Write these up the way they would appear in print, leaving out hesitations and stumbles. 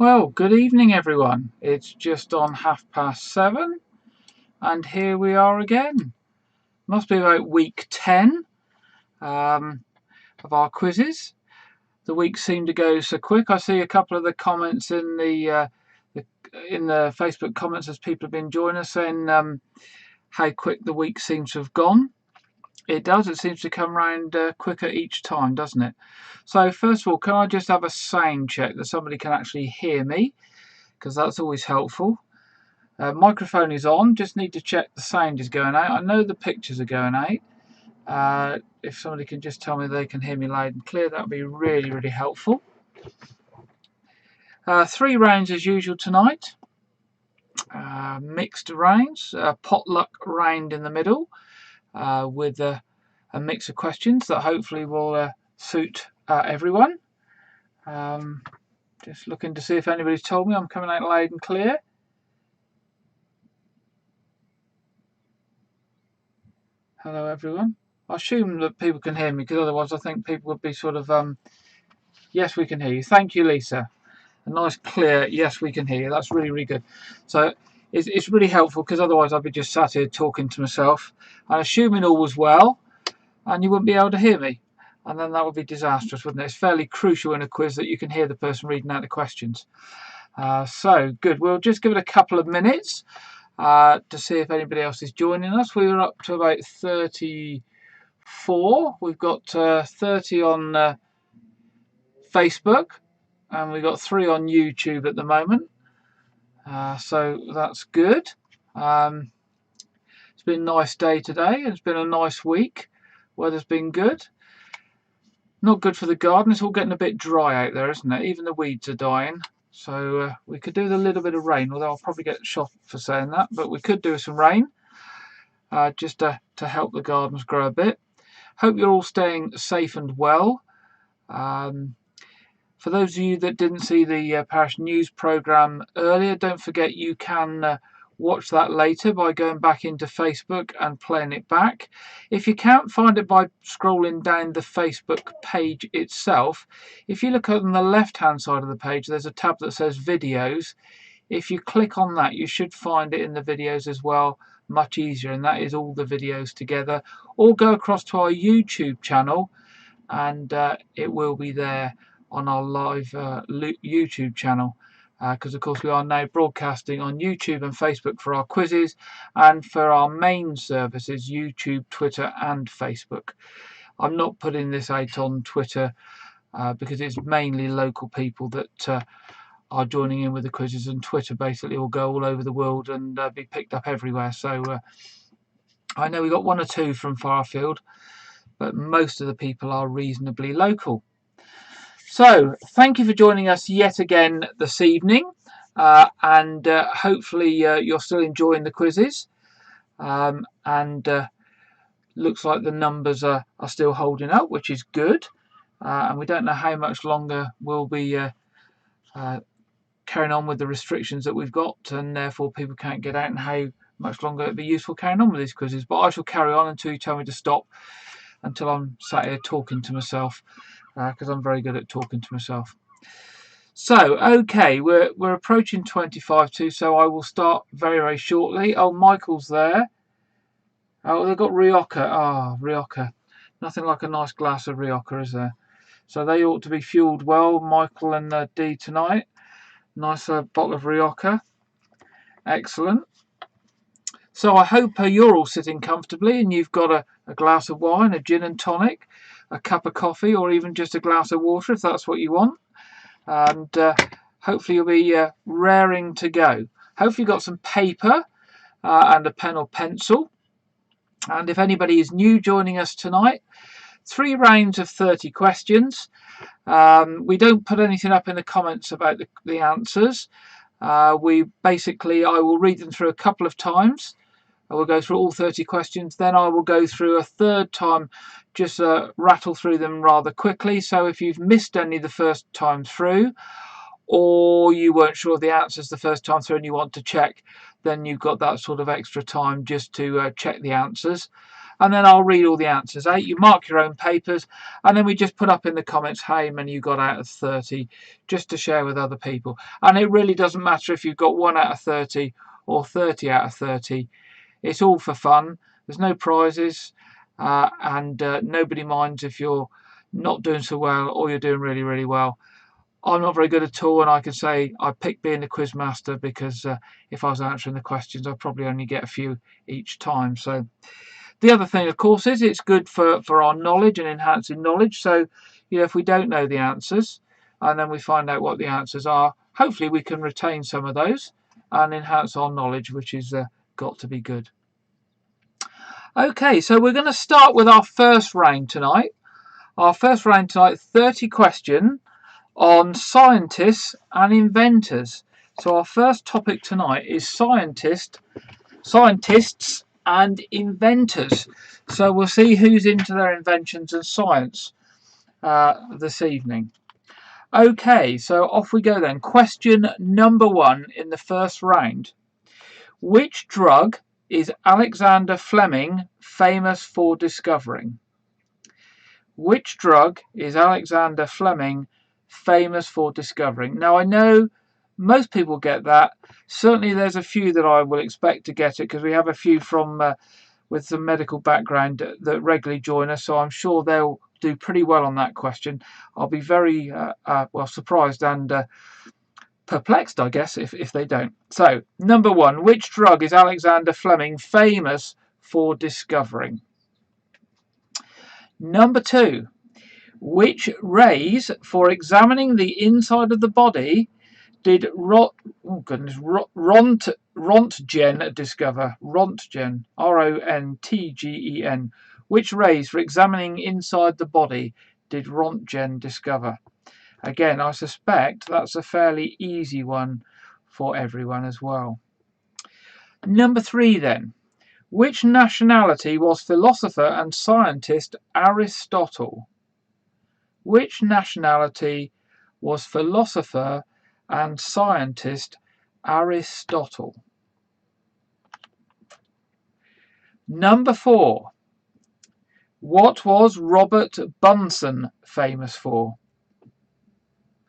Well, good evening everyone. It's just on 7:30 and here we are again. Must be about week 10 of our quizzes. The weeks seem to go so quick. I see a couple of the comments in the Facebook comments as people have been joining us saying how quick the week seems to have gone. It does. It seems to come round quicker each time, doesn't it? So first of all, can I just have a sound check that somebody can actually hear me? Because that's always helpful. Microphone is on. Just need to check the sound is going out. I know the pictures are going out. If somebody can just tell me they can hear me loud and clear, that would be really, really helpful. 3 rounds as usual tonight. Mixed rounds. Potluck round in the middle. With a mix of questions that hopefully will suit everyone. Just looking to see if anybody's told me I'm coming out loud and clear. Hello everyone. I assume that people can hear me because otherwise I think people would be sort of yes, we can hear you. Thank you, Lisa. A nice clear yes, we can hear you. That's really, really good. So it's really helpful because otherwise I'd be just sat here talking to myself and assuming all was well and you wouldn't be able to hear me, and then that would be disastrous, wouldn't it? It's fairly crucial in a quiz that you can hear the person reading out the questions. So good. We'll just give it a couple of minutes to see if anybody else is joining us. We were up to about 34. We've got 30 on Facebook and we've got 3 on YouTube at the moment. So that's good. It's been a nice day today. It's been a nice week. Weather's been good. Not good for the garden. It's all getting a bit dry out there, isn't it? Even the weeds are dying. So we could do with a little bit of rain, although I'll probably get shot for saying that. But we could do some rain just to help the gardens grow a bit. Hope you're all staying safe and well. For those of you that didn't see the Parish News programme earlier, don't forget you can watch that later by going back into Facebook and playing it back. If you can't find it by scrolling down the Facebook page itself, if you look on the left hand side of the page, there's a tab that says videos. If you click on that, you should find it in the videos as well, much easier, and that is all the videos together. Or go across to our YouTube channel and it will be there on our live YouTube channel, because of course we are now broadcasting on YouTube and Facebook for our quizzes, and for our main services YouTube, Twitter and Facebook. I'm not putting this out on Twitter because it's mainly local people that are joining in with the quizzes, and Twitter basically will go all over the world and be picked up everywhere. So I know we got 1 or 2 from far afield, but most of the people are reasonably local. So thank you for joining us yet again this evening, and hopefully you're still enjoying the quizzes, and looks like the numbers are still holding up, which is good, and we don't know how much longer we'll be carrying on with the restrictions that we've got, and therefore people can't get out, and how much longer it'd be useful carrying on with these quizzes. But I shall carry on until you tell me to stop, until I'm sat here talking to myself, because I'm very good at talking to myself. So okay, we're approaching 25 to, so I will start very, very shortly. Oh, Michael's there. Oh, they've got Rioja. Ah, Rioja. Nothing like a nice glass of Rioja, is there? So they ought to be fueled well, Michael and Dee tonight. Nice bottle of Rioja. Excellent. So I hope you're all sitting comfortably and you've got a glass of wine, a gin and tonic, a cup of coffee, or even just a glass of water if that's what you want. And hopefully you'll be raring to go. Hopefully you've got some paper and a pen or pencil. And if anybody is new joining us tonight, 3 rounds of 30 questions. We don't put anything up in the comments about the answers. I will read them through a couple of times. I will go through all 30 questions, then I will go through a third time, just rattle through them rather quickly. So if you've missed any the first time through, or you weren't sure of the answers the first time through and you want to check, then you've got that sort of extra time just to check the answers. and then I'll read all the answers out. You mark your own papers, and then we just put up in the comments how many you got out of 30, just to share with other people. And it really doesn't matter if you've got 1 out of 30 or 30 out of 30. It's all for fun. There's no prizes, and nobody minds if you're not doing so well or you're doing really, really well. I'm not very good at all, and I can say I picked being the quiz master because if I was answering the questions, I'd probably only get a few each time. So the other thing, of course, is it's good for our knowledge and enhancing knowledge. So, if we don't know the answers and then we find out what the answers are, hopefully we can retain some of those and enhance our knowledge, which is got to be good. Okay, so we're going to start with our first round tonight. 30 questions on scientists and inventors. So our first topic tonight is scientists and inventors. So we'll see who's into their inventions and science this evening. Okay, so off we go then. Question number 1 in the first round. Which drug is Alexander Fleming famous for discovering? Which drug is Alexander Fleming famous for discovering? Now, I know most people get that. Certainly there's a few that I will expect to get it, because we have a few from with some medical background that regularly join us, so I'm sure they'll do pretty well on that question. I'll be very surprised and perplexed, I guess, if they don't. So, number 1, which drug is Alexander Fleming famous for discovering? Number 2, which rays for examining the inside of the body did Rontgen discover? Rontgen, Rontgen. Which rays for examining inside the body did Rontgen discover? Again, I suspect that's a fairly easy one for everyone as well. Number 3 then. Which nationality was philosopher and scientist Aristotle? Which nationality was philosopher and scientist Aristotle? Number 4. What was Robert Bunsen famous for?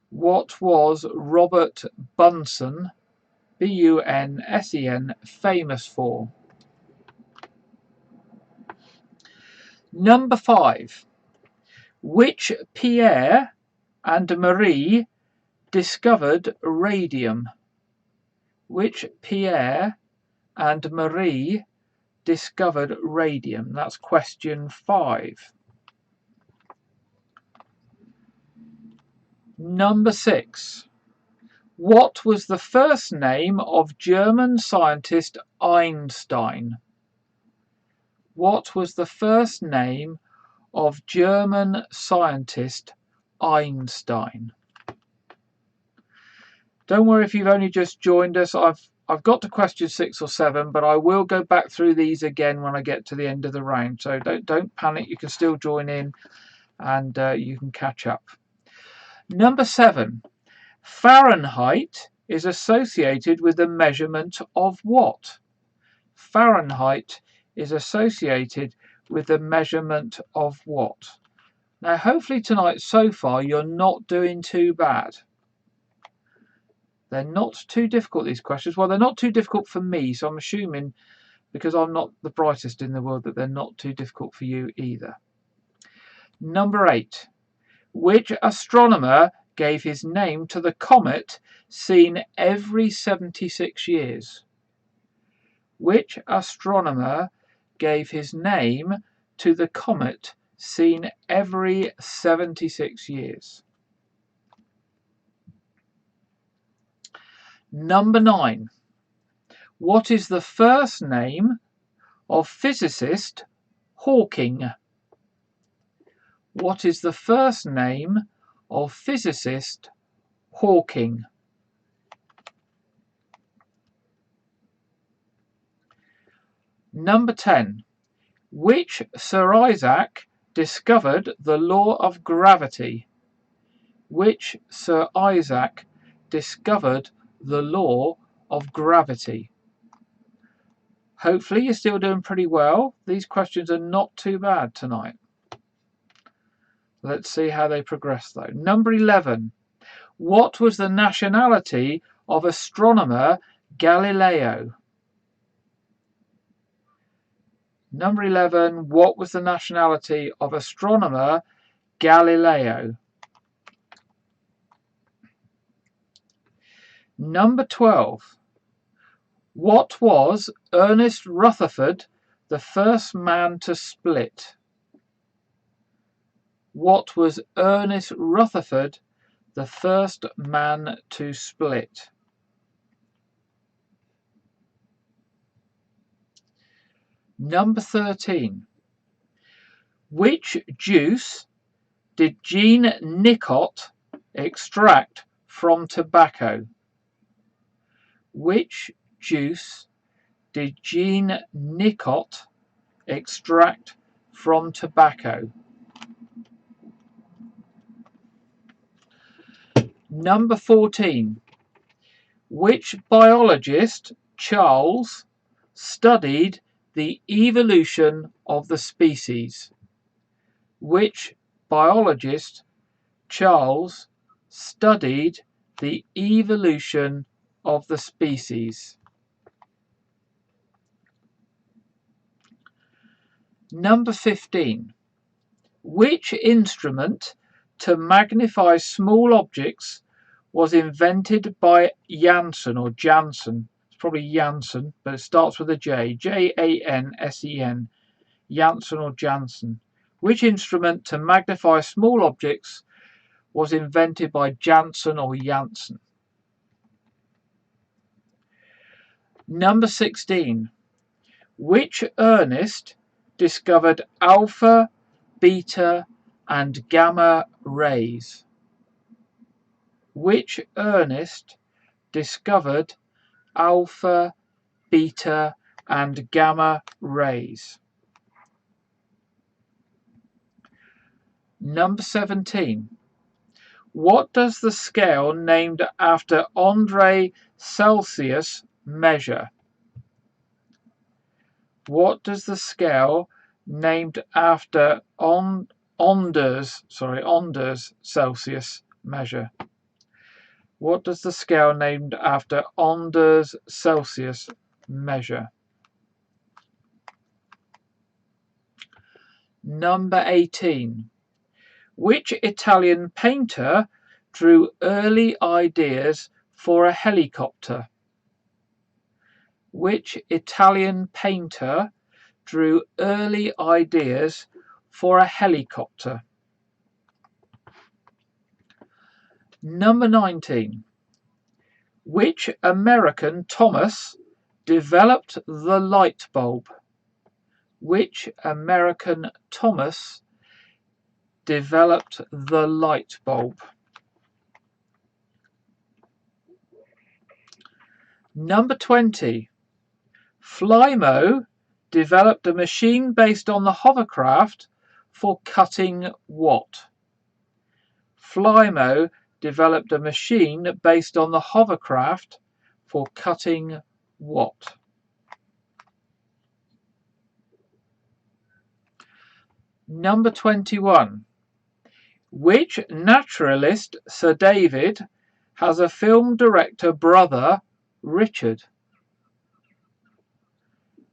What was Robert Bunsen, B-U-N-S-E-N, famous for? Number 5. Which Pierre and Marie discovered radium? Which Pierre and Marie discovered radium? That's question 5. Number 6. What was the first name of German scientist Einstein? What was the first name of German scientist Einstein? Don't worry if you've only just joined us. I've got to question 6 or 7, but I will go back through these again when I get to the end of the round. So don't panic. You can still join in, and you can catch up. Number 7. Fahrenheit is associated with the measurement of what? Fahrenheit is associated with the measurement of what? Now, hopefully tonight so far you're not doing too bad. They're not too difficult, these questions. Well, they're not too difficult for me, so I'm assuming, because I'm not the brightest in the world, that they're not too difficult for you either. Number 8. Which astronomer gave his name to the comet seen every 76 years? Which astronomer gave his name to the comet seen every 76 years? Number 9. What is the first name of physicist Hawking? What is the first name of physicist Hawking? Number 10. Which Sir Isaac discovered the law of gravity? Which Sir Isaac discovered the law of gravity? Hopefully you're still doing pretty well. These questions are not too bad tonight. Let's see how they progress though. Number 11. What was the nationality of astronomer Galileo? Number 11. What was the nationality of astronomer Galileo? Number 12. What was Ernest Rutherford the first man to split? What was Ernest Rutherford the first man to split? Number 13. Which juice did Jean Nicot extract from tobacco? Which juice did Jean Nicot extract from tobacco? Number 14. Which biologist, Charles, studied the evolution of the species? Which biologist, Charles, studied the evolution of the species? Number 15. Which instrument to magnify small objects was invented by Janssen or Janssen? It's probably Janssen, but it starts with a J. Jansen. Janssen or Janssen. Which instrument to magnify small objects was invented by Janssen or Janssen? Number 16. Which Ernest discovered alpha, beta, and gamma rays? Which Ernest discovered alpha, beta, and gamma rays? Number 17. What does the scale named after Andre Celsius measure? What does the scale named after Anders Celsius measure? What does the scale named after Anders Celsius measure? Number 18. Which Italian painter drew early ideas for a helicopter? Which Italian painter drew early ideas for a helicopter? Number 19. Which American Thomas developed the light bulb? Which American Thomas developed the light bulb? Number 20. Flymo developed a machine based on the hovercraft for cutting what? Flymo developed a machine based on the hovercraft for cutting what? Number 21. Which naturalist, Sir David, has a film director brother, Richard?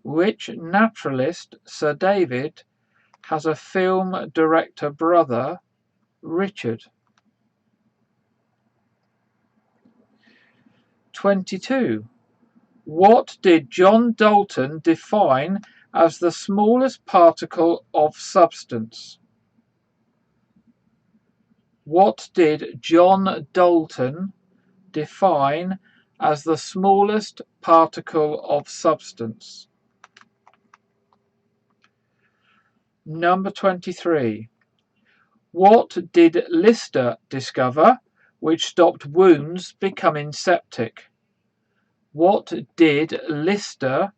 Which naturalist, Sir David, has a film director brother, Richard? 22. What did John Dalton define as the smallest particle of substance? What did John Dalton define as the smallest particle of substance? Number 23. What did Lister discover which stopped wounds becoming septic? What did Lister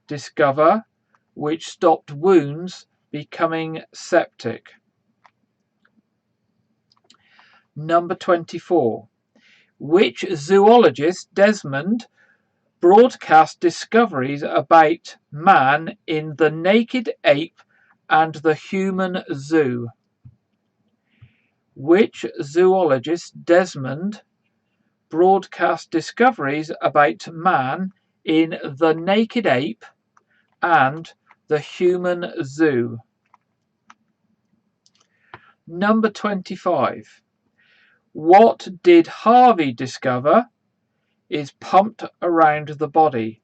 discover which stopped wounds becoming septic? Number 24. Which zoologist, Desmond, broadcast discoveries about man in The Naked Ape and the Human Zoo? Which zoologist, Desmond, broadcast discoveries about man in The Naked Ape and the Human Zoo? Number 25. What did Harvey discover is pumped around the body?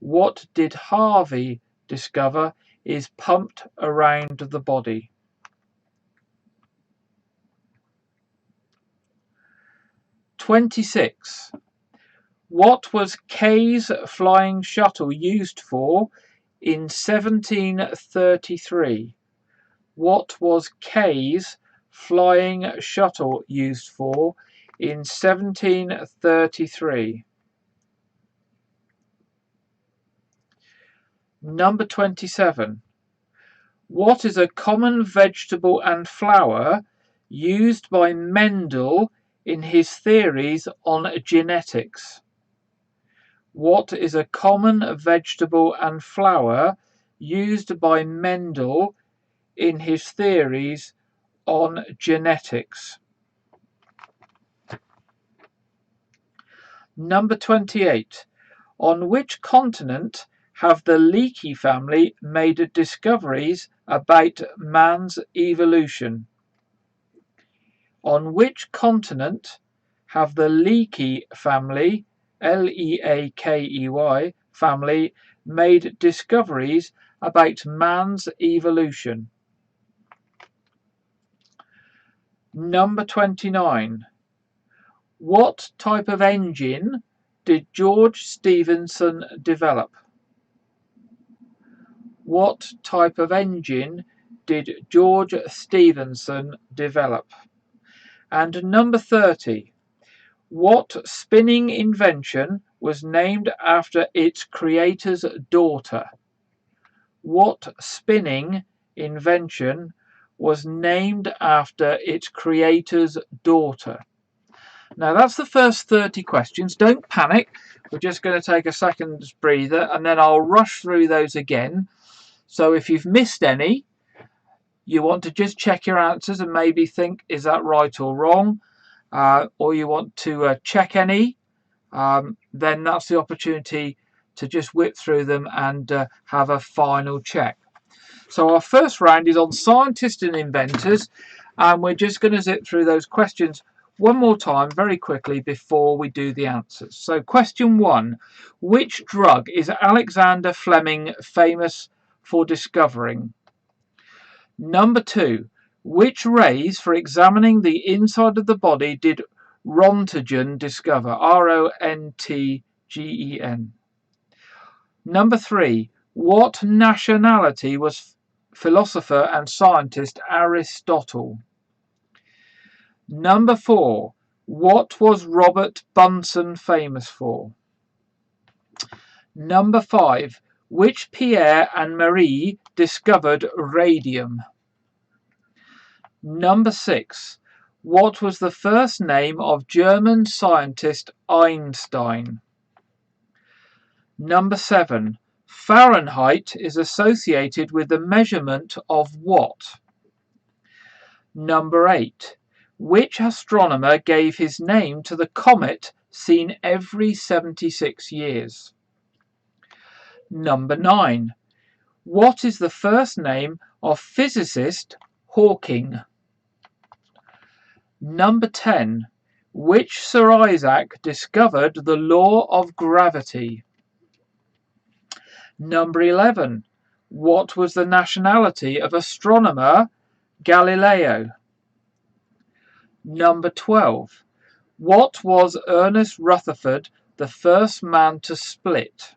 What did Harvey discover is pumped around the body? 26. What was Kay's flying shuttle used for in 1733? What was Kay's flying shuttle used for in 1733? Number 27. What is a common vegetable and flower used by Mendel in his theories on genetics? What is a common vegetable and flower used by Mendel in his theories on genetics? Number 28. On which continent have the Leakey family made discoveries about man's evolution? On which continent have the Leakey family, Leakey family, made discoveries about man's evolution? Number 29. What type of engine did George Stephenson develop? What type of engine did George Stephenson develop? And number 30. What spinning invention was named after its creator's daughter? What spinning invention was named after its creator's daughter? Now that's the first 30 questions. Don't panic. We're just going to take a second's breather and then I'll rush through those again. So if you've missed any, you want to just check your answers and maybe think, is that right or wrong? Or you want to check any, then that's the opportunity to just whip through them and have a final check. So our first round is on scientists and inventors, and we're just going to zip through those questions one more time very quickly before we do the answers. So question 1. Which drug is Alexander Fleming famous for discovering? Number 2. Which rays for examining the inside of the body did Rontgen discover? Rontgen. Number 3. What nationality was philosopher and scientist Aristotle? Number 4. What was Robert Bunsen famous for? Number 5. Which Pierre and Marie discovered radium? Number 6. What was the first name of German scientist Einstein? Number 7. Fahrenheit is associated with the measurement of what? Number 8. Which astronomer gave his name to the comet seen every 76 years? Number 9. What is the first name of physicist Hawking? Number 10. Which Sir Isaac discovered the law of gravity? Number 11. What was the nationality of astronomer Galileo? Number 12. What was Ernest Rutherford the first man to split?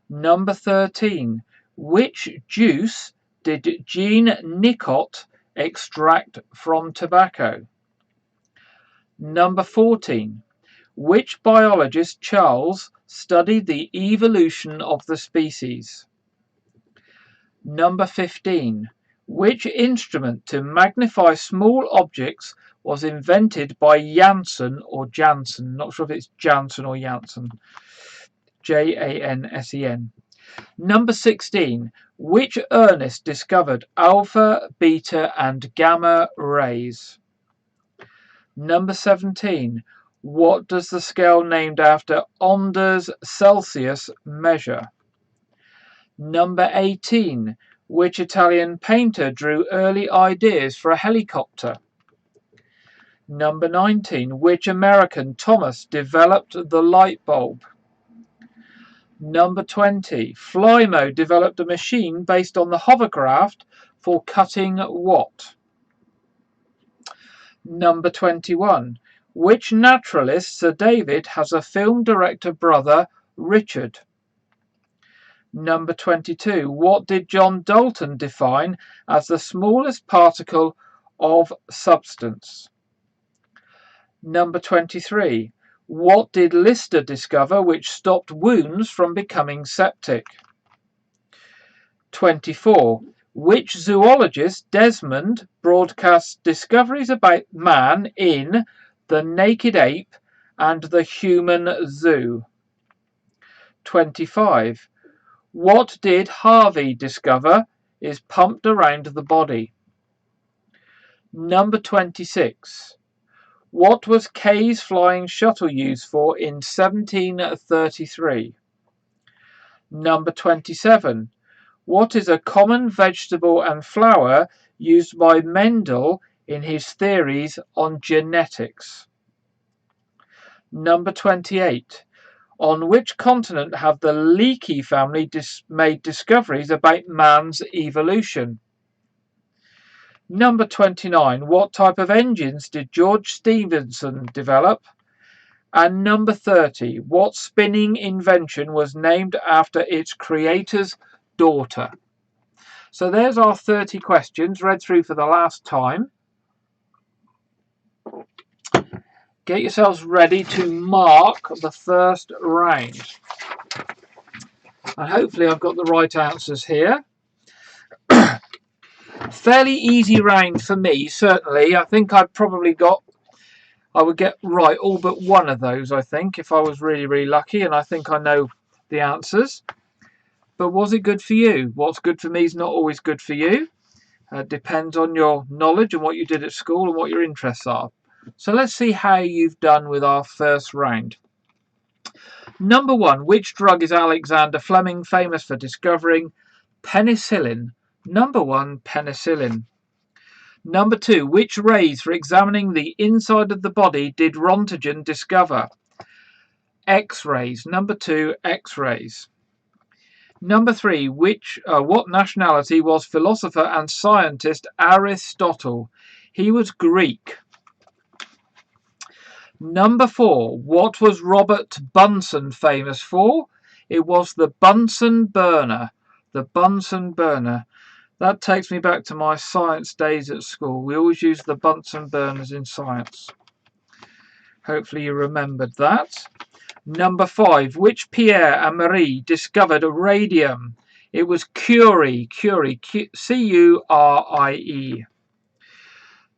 Number 13. Which juice did Jean Nicot extract from tobacco? Number 14. Which biologist, Charles, studied the evolution of the species? Number 15. Which instrument to magnify small objects was invented by Janssen or Janssen. Not sure if it's Janssen or Janssen. Jansen. Number 16. Which Ernest discovered alpha, beta and gamma rays? Number 17. What does the scale named after Ondas Celsius measure? Number 18. Which Italian painter drew early ideas for a helicopter? Number 19. Which American Thomas developed the light bulb? Number 20. Flymo developed a machine based on the hovercraft for cutting what? Number 21. Which naturalist, Sir David, has a film director brother, Richard? Number 22. What did John Dalton define as the smallest particle of substance? Number 23. What did Lister discover which stopped wounds from becoming septic? 24. Which zoologist, Desmond, broadcast discoveries about man in The Naked Ape and The Human Zoo? 25. What did Harvey discover is pumped around the body? Number 26. What was Kay's flying shuttle used for in 1733? Number 27. What is a common vegetable and flower used by Mendel in his theories on genetics? Number 28. On which continent have the Leakey family made discoveries about man's evolution? Number 29. What type of engines did George Stephenson develop? And number 30. What spinning invention was named after its creator's daughter? So there's our 30 questions read through for the last time. Get yourselves ready to mark the first round. And hopefully I've got the right answers here. Fairly easy round for me, certainly. I think I would get right all but one of those, I think, if I was really, really lucky, and I think I know the answers. But was it good for you? What's good for me is not always good for you. Depends on your knowledge and what you did at school and what your interests are. So let's see how you've done with our first round. Number 1. Which drug is Alexander Fleming famous for discovering? Penicillin. Number 1. Penicillin. Number 2. Which rays for examining the inside of the body did Rontgen discover? X-rays. Number 2. X-rays. Number 3. What nationality was philosopher and scientist Aristotle? He was Greek. Number 4. What was Robert Bunsen famous for? It was the Bunsen burner. The Bunsen burner. That takes me back to my science days at school. We always used the Bunsen burners in science. Hopefully you remembered that. Number 5. Which Pierre and Marie discovered radium? It was Curie. Curie. Curie.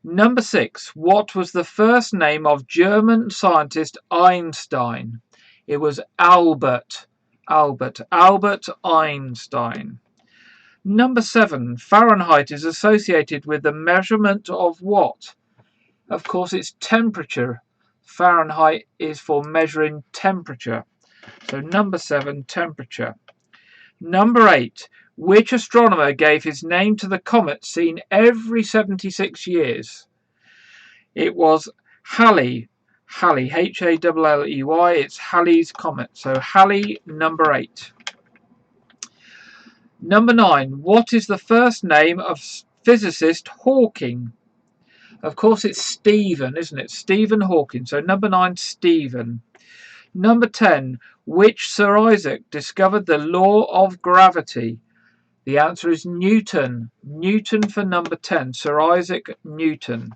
Number 6. What was the first name of German scientist Einstein? It was Albert Einstein. Number 7. Fahrenheit is associated with the measurement of what? Of course, it's temperature. Fahrenheit is for measuring temperature. So number 7, temperature. Number 8. Which astronomer gave his name to the comet seen every 76 years? It was Halley. Halley, Halley. It's Halley's comet. So Halley, number 8. Number 9. What is the first name of physicist Hawking? Of course, it's Stephen, isn't it? Stephen Hawking. So number 9, Stephen. Number 10. Which Sir Isaac discovered the law of gravity? The answer is Newton. Newton for number 10. Sir Isaac Newton.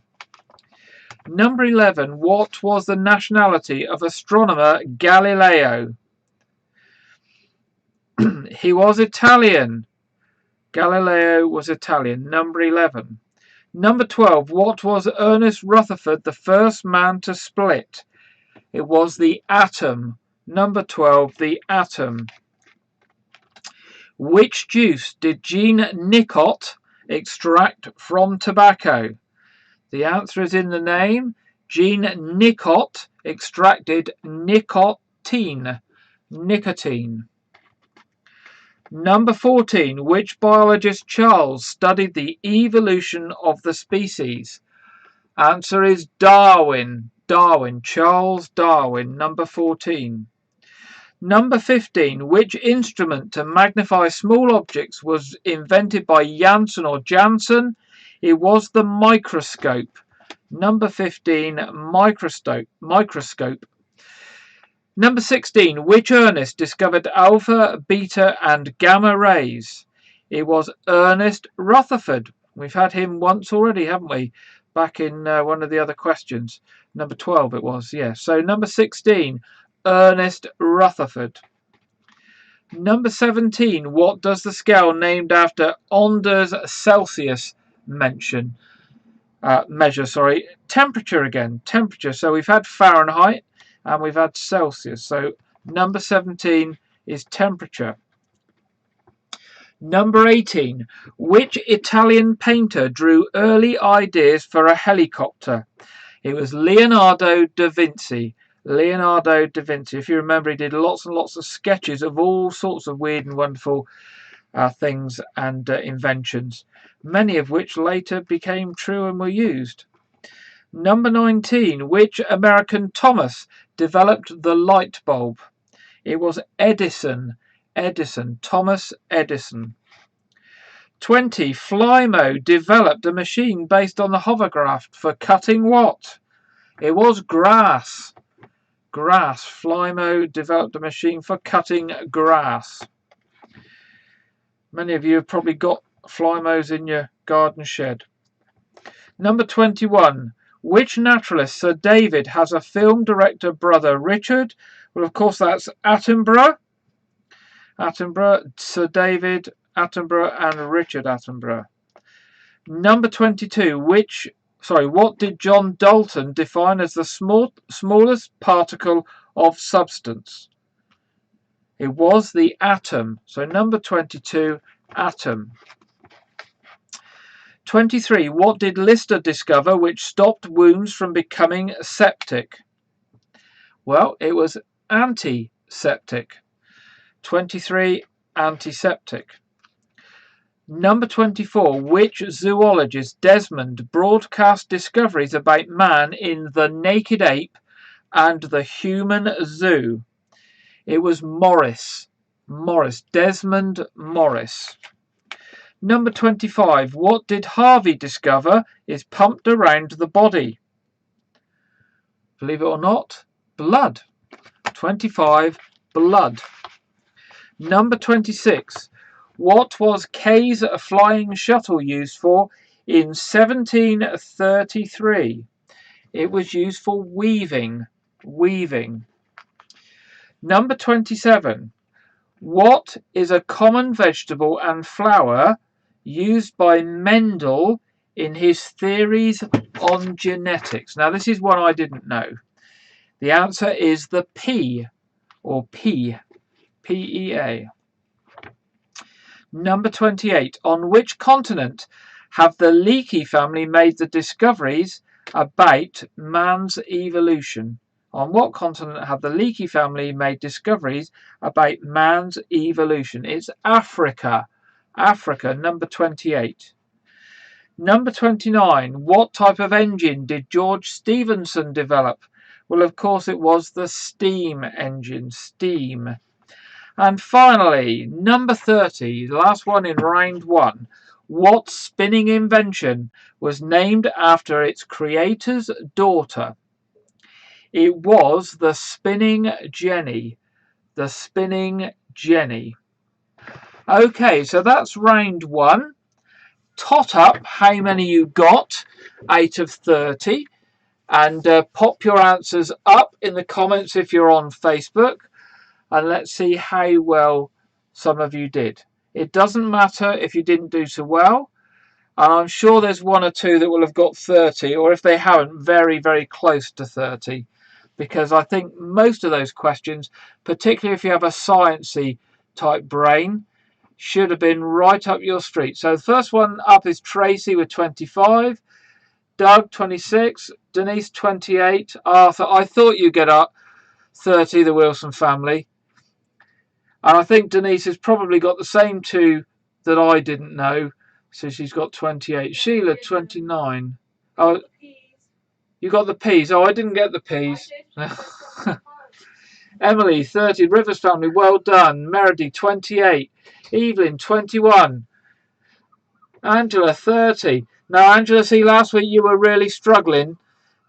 Number 11. What was the nationality of astronomer Galileo? He was Italian. Galileo was Italian. Number 11. Number 12. What was Ernest Rutherford the first man to split? It was the atom. Number 12. The atom. Which juice did Jean Nicot extract from tobacco? The answer is in the name. Jean Nicot extracted nicotine. Nicotine. Number 14. Which biologist Charles studied the evolution of the species? Answer is Darwin. Darwin. Charles Darwin. Number 14. Number 15. Which instrument to magnify small objects was invented by Janssen or Janssen? It was the microscope. Number 15. Microscope. Number 16. Which Ernest discovered alpha, beta and gamma rays? It was Ernest Rutherford. We've had him once already, haven't we? Back in one of the other questions. Number 12 it was, yes. So number 16. Ernest Rutherford. Number 17. What does the scale named after Anders Celsius measure? Temperature again. Temperature. So we've had Fahrenheit and we've had Celsius. So number 17 is temperature. Number 18. Which Italian painter drew early ideas for a helicopter? It was Leonardo da Vinci. Leonardo da Vinci. If you remember, he did lots and lots of sketches of all sorts of weird and wonderful things and inventions, many of which later became true and were used. Number 19. Which American Thomas developed the light bulb? It was Edison. Edison. Thomas Edison. 20. Flymo developed a machine based on the hovercraft for cutting what? It was grass. Grass. Flymo developed a machine for cutting grass. Many of you have probably got Flymos in your garden shed. Number 21. Which naturalist, Sir David, has a film director brother, Richard? Well, of course, that's Attenborough. Attenborough, Sir David Attenborough and Richard Attenborough. Number 22. What did John Dalton define as the smallest particle of substance? It was the atom. So number 22, atom. 23. What did Lister discover which stopped wounds from becoming septic? Well, it was antiseptic. 23, antiseptic. Number 24. Which zoologist, Desmond, broadcast discoveries about man in The Naked Ape and The Human Zoo? It was Morris. Desmond Morris. Number 25. What did Harvey discover is pumped around the body? Believe it or not, blood. 25. Blood. Number 26. What was Kay's flying shuttle used for in 1733? It was used for weaving. Number 27. What is a common vegetable and flower used by Mendel in his theories on genetics? Now, this is one I didn't know. The answer is the pea, or pea. P-E-A. Number 28. On which continent have the Leakey family made the discoveries about man's evolution? On what continent have the Leakey family made discoveries about man's evolution? It's Africa. Africa, number 28. Number 29. What type of engine did George Stephenson develop? Well, of course, it was the steam engine. Steam. And finally, number 30, the last one in round one. What spinning invention was named after its creator's daughter? It was the spinning jenny. The spinning jenny. Okay, so that's round one. Tot up how many you got out of 30. And pop your answers up in the comments if you're on Facebook. And let's see how well some of you did. It doesn't matter if you didn't do so well. And I'm sure there's one or two that will have got 30, or if they haven't, very, very close to 30. Because I think most of those questions, particularly if you have a sciencey type brain, should have been right up your street. So the first one up is Tracy with 25, Doug 26, Denise 28, Arthur, I thought you'd get up 30, the Wilson family. And I think Denise has probably got the same two that I didn't know. So she's got 28. Sheila 29. Oh, you got the P's. Oh, I didn't get the P's. Emily 30. Rivers family, well done. Meredy 28. Evelyn 21. Angela 30. Now, Angela, see, last week you were really struggling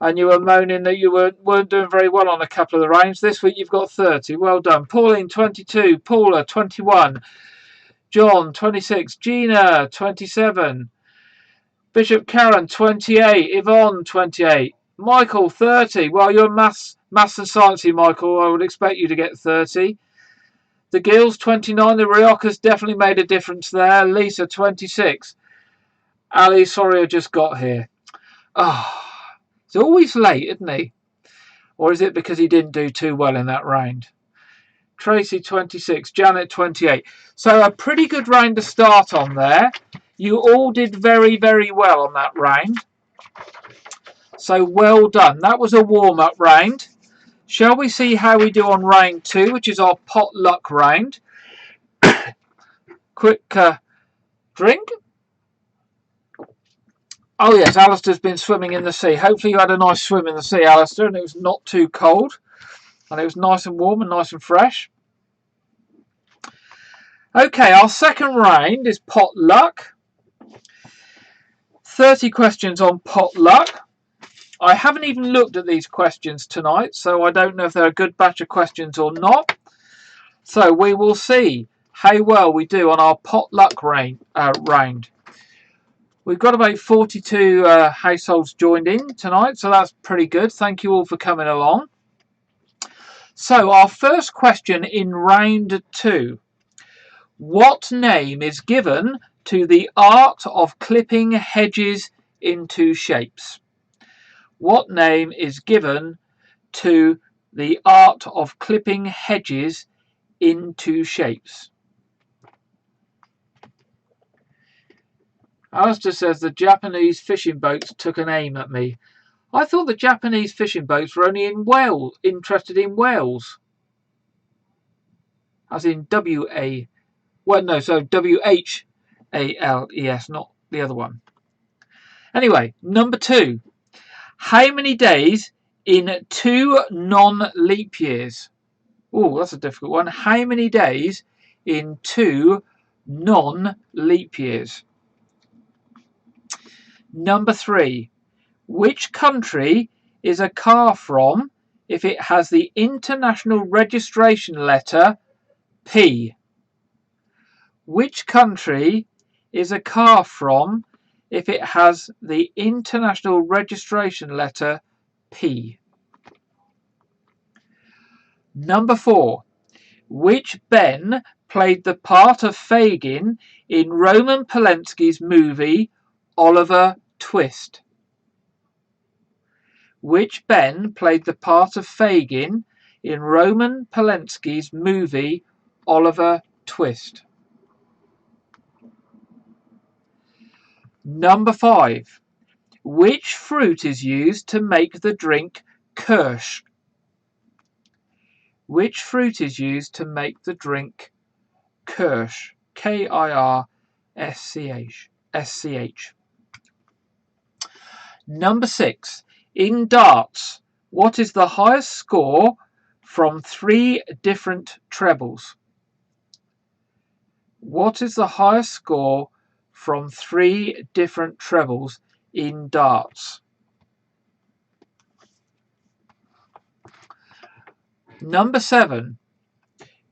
and you were moaning that you weren't doing very well on a couple of the rounds. This week you've got 30. Well done. Pauline 22. Paula 21. John 26. Gina 27. Bishop Karen 28. Yvonne 28. Michael 30. Well, you're maths and sciencey, Michael. I would expect you to get 30. The Gills 29. The Riocas definitely made a difference there. Lisa 26. Ali, sorry I just got here. Oh, he's always late, isn't he? Or is it because he didn't do too well in that round? Tracy 26, Janet 28. So a pretty good round to start on there. You all did very, very well on that round. So well done. That was a warm-up round. Shall we see how we do on round 2, which is our potluck round? Quick drink. Oh yes, Alistair's been swimming in the sea. Hopefully you had a nice swim in the sea, Alistair, and it was not too cold. And it was nice and warm and nice and fresh. Okay, our second round is potluck. 30 questions on potluck. I haven't even looked at these questions tonight, so I don't know if they're a good batch of questions or not. So we will see how well we do on our potluck round. We've got about 42 households joined in tonight, so that's pretty good. Thank you all for coming along. So our first question in round 2. What name is given to the art of clipping hedges into shapes? What name is given to the art of clipping hedges into shapes? Alistair says the Japanese fishing boats took an aim at me. I thought the Japanese fishing boats were only in Wales, interested in whales. As in W-A. Well, no, so W-H-A-L-E-S, not the other one. Anyway, number 2. How many days in 2 non-leap years? Oh, that's a difficult one. How many days in 2 non-leap years? Number 3. Which country is a car from if it has the international registration letter P? Which country is a car from if it has the international registration letter P? Number 4. Which Ben played the part of Fagin in Roman Polanski's movie Oliver Twist? Which Ben played the part of Fagin in Roman Polanski's movie Oliver Twist? Number 5. Which fruit is used to make the drink Kirsch? Which fruit is used to make the drink Kirsch? K-I-R-S-C-H. Number 6. In darts, what is the highest score from 3 different trebles? What is the highest score from 3 different trebles in darts? Number 7.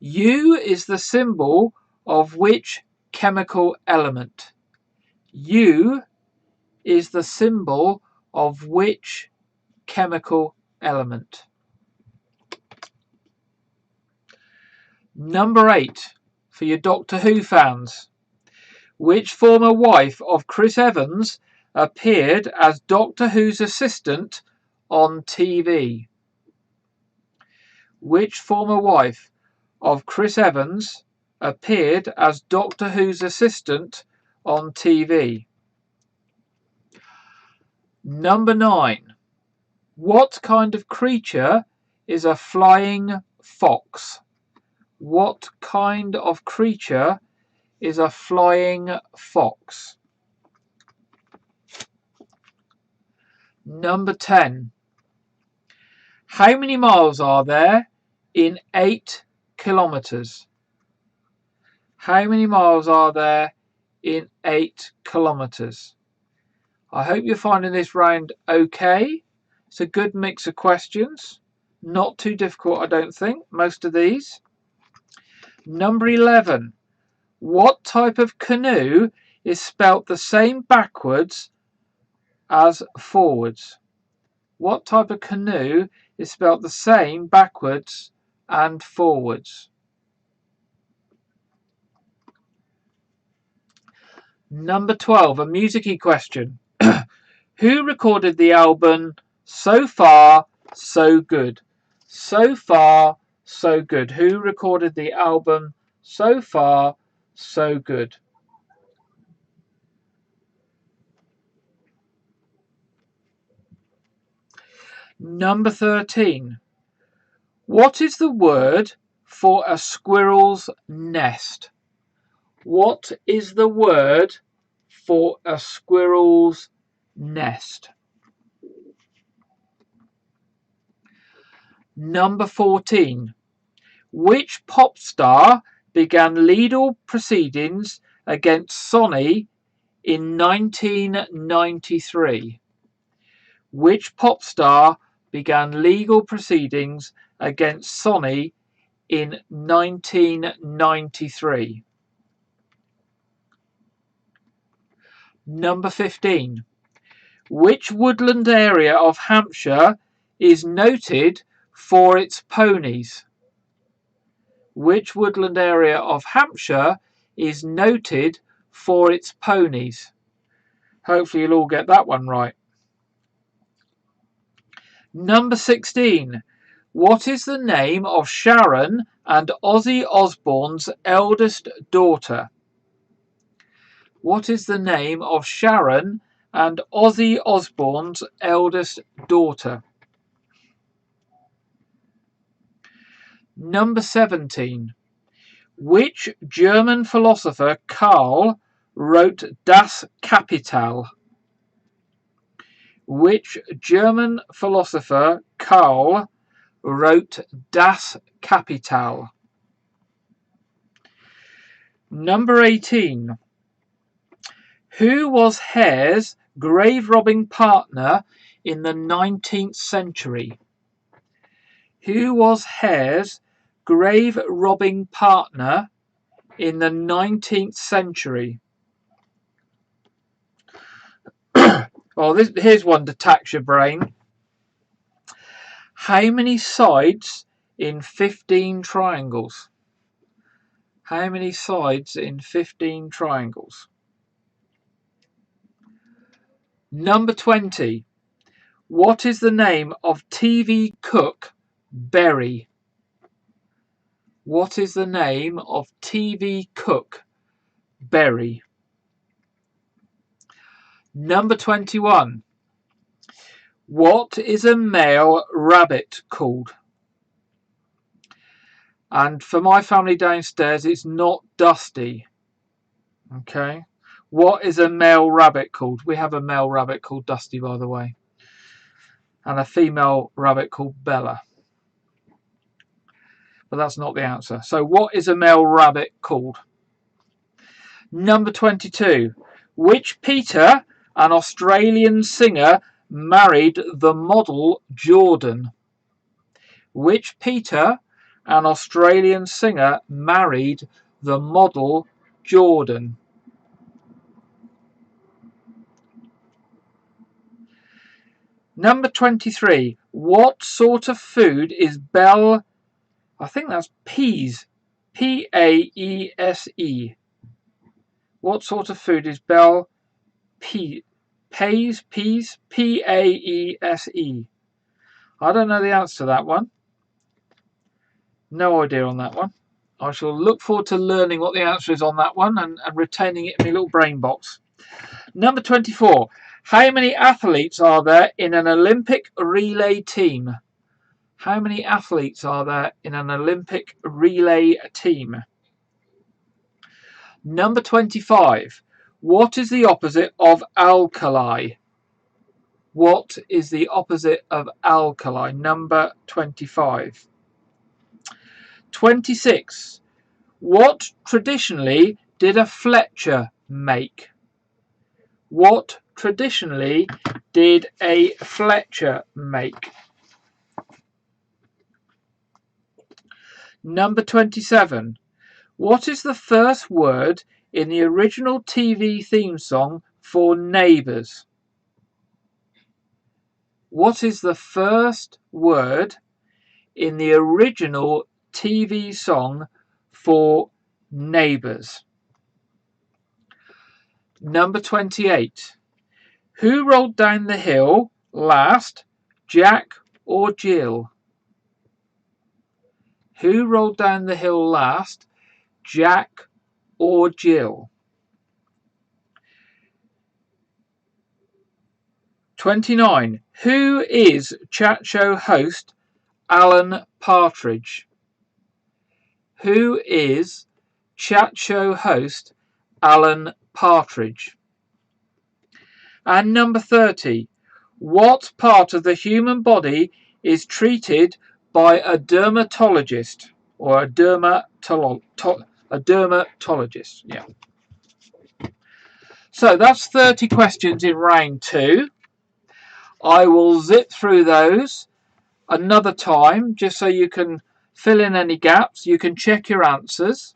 U is the symbol of which chemical element? U is the symbol of which chemical element? Number 8, for your Doctor Who fans. Which former wife of Chris Evans appeared as Doctor Who's assistant on TV? Which former wife of Chris Evans appeared as Doctor Who's assistant on TV? Number 9. What kind of creature is a flying fox? What kind of creature is a flying fox? Number 10. How many miles are there in 8 kilometres? How many miles are there in 8 kilometres? I hope you're finding this round okay. It's a good mix of questions. Not too difficult, I don't think, most of these. Number 11. What type of canoe is spelt the same backwards as forwards? What type of canoe is spelt the same backwards and forwards? Number 12, a musicy question. Who recorded the album So Far, So Good? So Far, So Good. Who recorded the album So Far, So Good? Number 13. What is the word for a squirrel's nest? What is the word for a squirrel's nest? Number 14. Which pop star began legal proceedings against Sony in 1993? Which pop star began legal proceedings against Sony in 1993? Number 15. Which woodland area of Hampshire is noted for its ponies? Which woodland area of Hampshire is noted for its ponies? Hopefully you'll all get that one right. Number 16. What is the name of Sharon and Ozzy Osbourne's eldest daughter? What is the name of Sharon and Ozzy Osbourne's eldest daughter? Number 17. Which German philosopher Karl wrote Das Kapital? Which German philosopher Karl wrote Das Kapital? Number 18. Who was Hare's grave-robbing partner in the 19th century? Who was Hare's grave-robbing partner in the 19th century? Oh, here's one to tax your brain. How many sides in 15 triangles? How many sides in 15 triangles? Number 20. What is the name of TV cook Berry? What is the name of TV cook Berry? Number 21. What is a male rabbit called? And for my family downstairs, it's not Dusty. Okay. What is a male rabbit called? We have a male rabbit called Dusty, by the way. And a female rabbit called Bella. But that's not the answer. So what is a male rabbit called? Number 22. Which Peter, an Australian singer, married the model Jordan? Which Peter, an Australian singer, married the model Jordan? Number 23. What sort of food is bell... I think that's peas. P-A-E-S-E. What sort of food is bell peas? P-A-E-S-E. I don't know the answer to that one. No idea on that one. I shall look forward to learning what the answer is on that one and retaining it in my little brain box. Number 24. How many athletes are there in an Olympic relay team? How many athletes are there in an Olympic relay team? Number 25. What is the opposite of alkali? What is the opposite of alkali? Number 25. 26. What traditionally did a Fletcher make? What traditionally did a Fletcher make? Number 27. What is the first word in the original TV theme song for Neighbours? What is the first word in the original TV song for Neighbours? Number 28. Who rolled down the hill last, Jack or Jill? Who rolled down the hill last, Jack or Jill? 29. Who is chat show host Alan Partridge? Who is chat show host Alan Partridge? And number 30. What part of the human body is treated by a dermatologist or a dermatologist? Yeah. So that's 30 questions in round 2. I will zip through those another time just so you can fill in any gaps. You can check your answers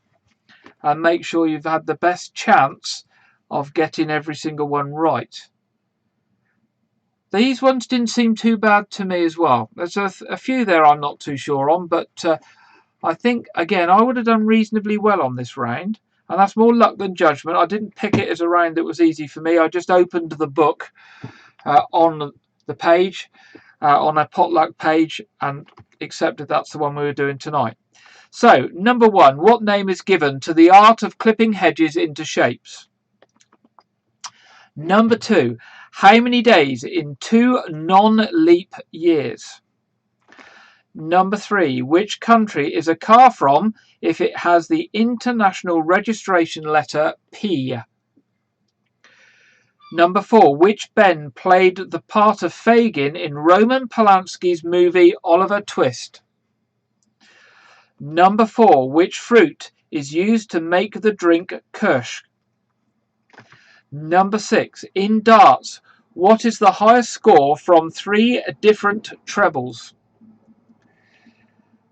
and make sure you've had the best chance of getting every single one right. These ones didn't seem too bad to me as well. There's a few there I'm not too sure on, but I think, again, I would have done reasonably well on this round. And that's more luck than judgment. I didn't pick it as a round that was easy for me. I just opened the book on the page, on a potluck page, and accepted that's the one we were doing tonight. So, number 1, what name is given to the art of clipping hedges into shapes? Number 2, how many days in 2 non-leap years? Number 3, which country is a car from if it has the international registration letter P? Number 4, which Ben played the part of Fagin in Roman Polanski's movie Oliver Twist? Number 4, which fruit is used to make the drink Kirsch? Number 6, in darts, what is the highest score from 3 different trebles?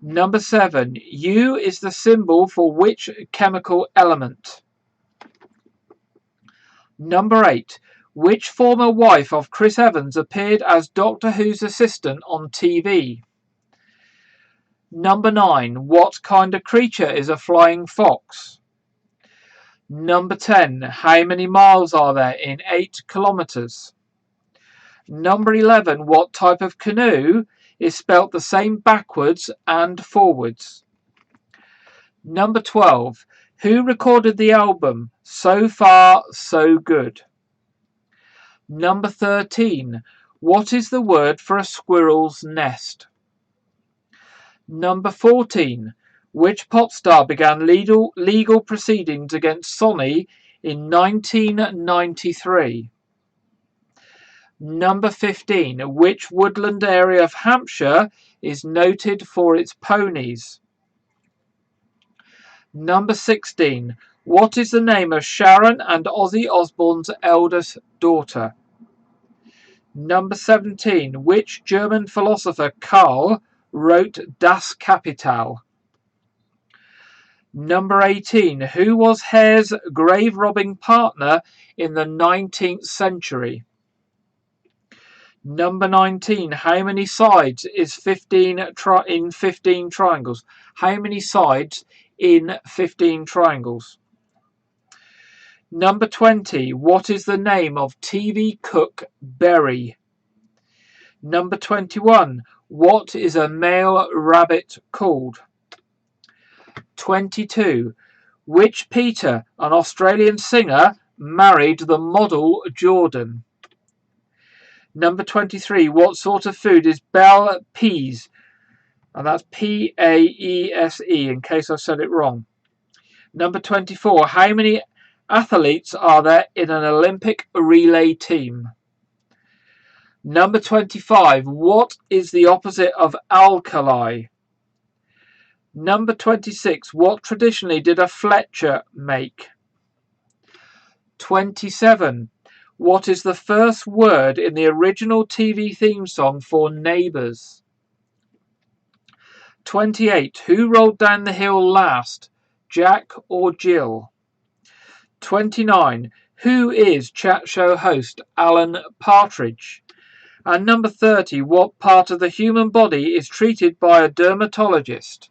Number 7, U is the symbol for which chemical element? Number 8, which former wife of Chris Evans appeared as Doctor Who's assistant on TV? Number 9, what kind of creature is a flying fox? Number 10, how many miles are there in 8 kilometres? Number 11, what type of canoe is spelt the same backwards and forwards? Number 12, who recorded the album So Far, So Good? Number 13, what is the word for a squirrel's nest? Number 14, which pop star began legal proceedings against Sony in 1993? Number 15, which woodland area of Hampshire is noted for its ponies? Number 16, what is the name of Sharon and Ozzy Osbourne's eldest daughter? Number 17, which German philosopher Karl wrote Das Kapital? Number 18, who was Hare's grave-robbing partner in the 19th century? Number 19, how many sides is 15 in 15 triangles? How many sides in 15 triangles? Number 20. What is the name of TV cook Berry? Number 21. What is a male rabbit called? 22. Which Peter, an Australian singer, married the model Jordan? Number 23. What sort of food is bell peas? And that's P-A-E-S-E, in case I said it wrong. Number 24. How many athletes are there in an Olympic relay team? Number 25. What is the opposite of alkali? Number 26. What traditionally did a Fletcher make? 27. What is the first word in the original TV theme song for Neighbours? 28. Who rolled down the hill last, Jack or Jill? 29. Who is chat show host Alan Partridge? And number 30. What part of the human body is treated by a dermatologist?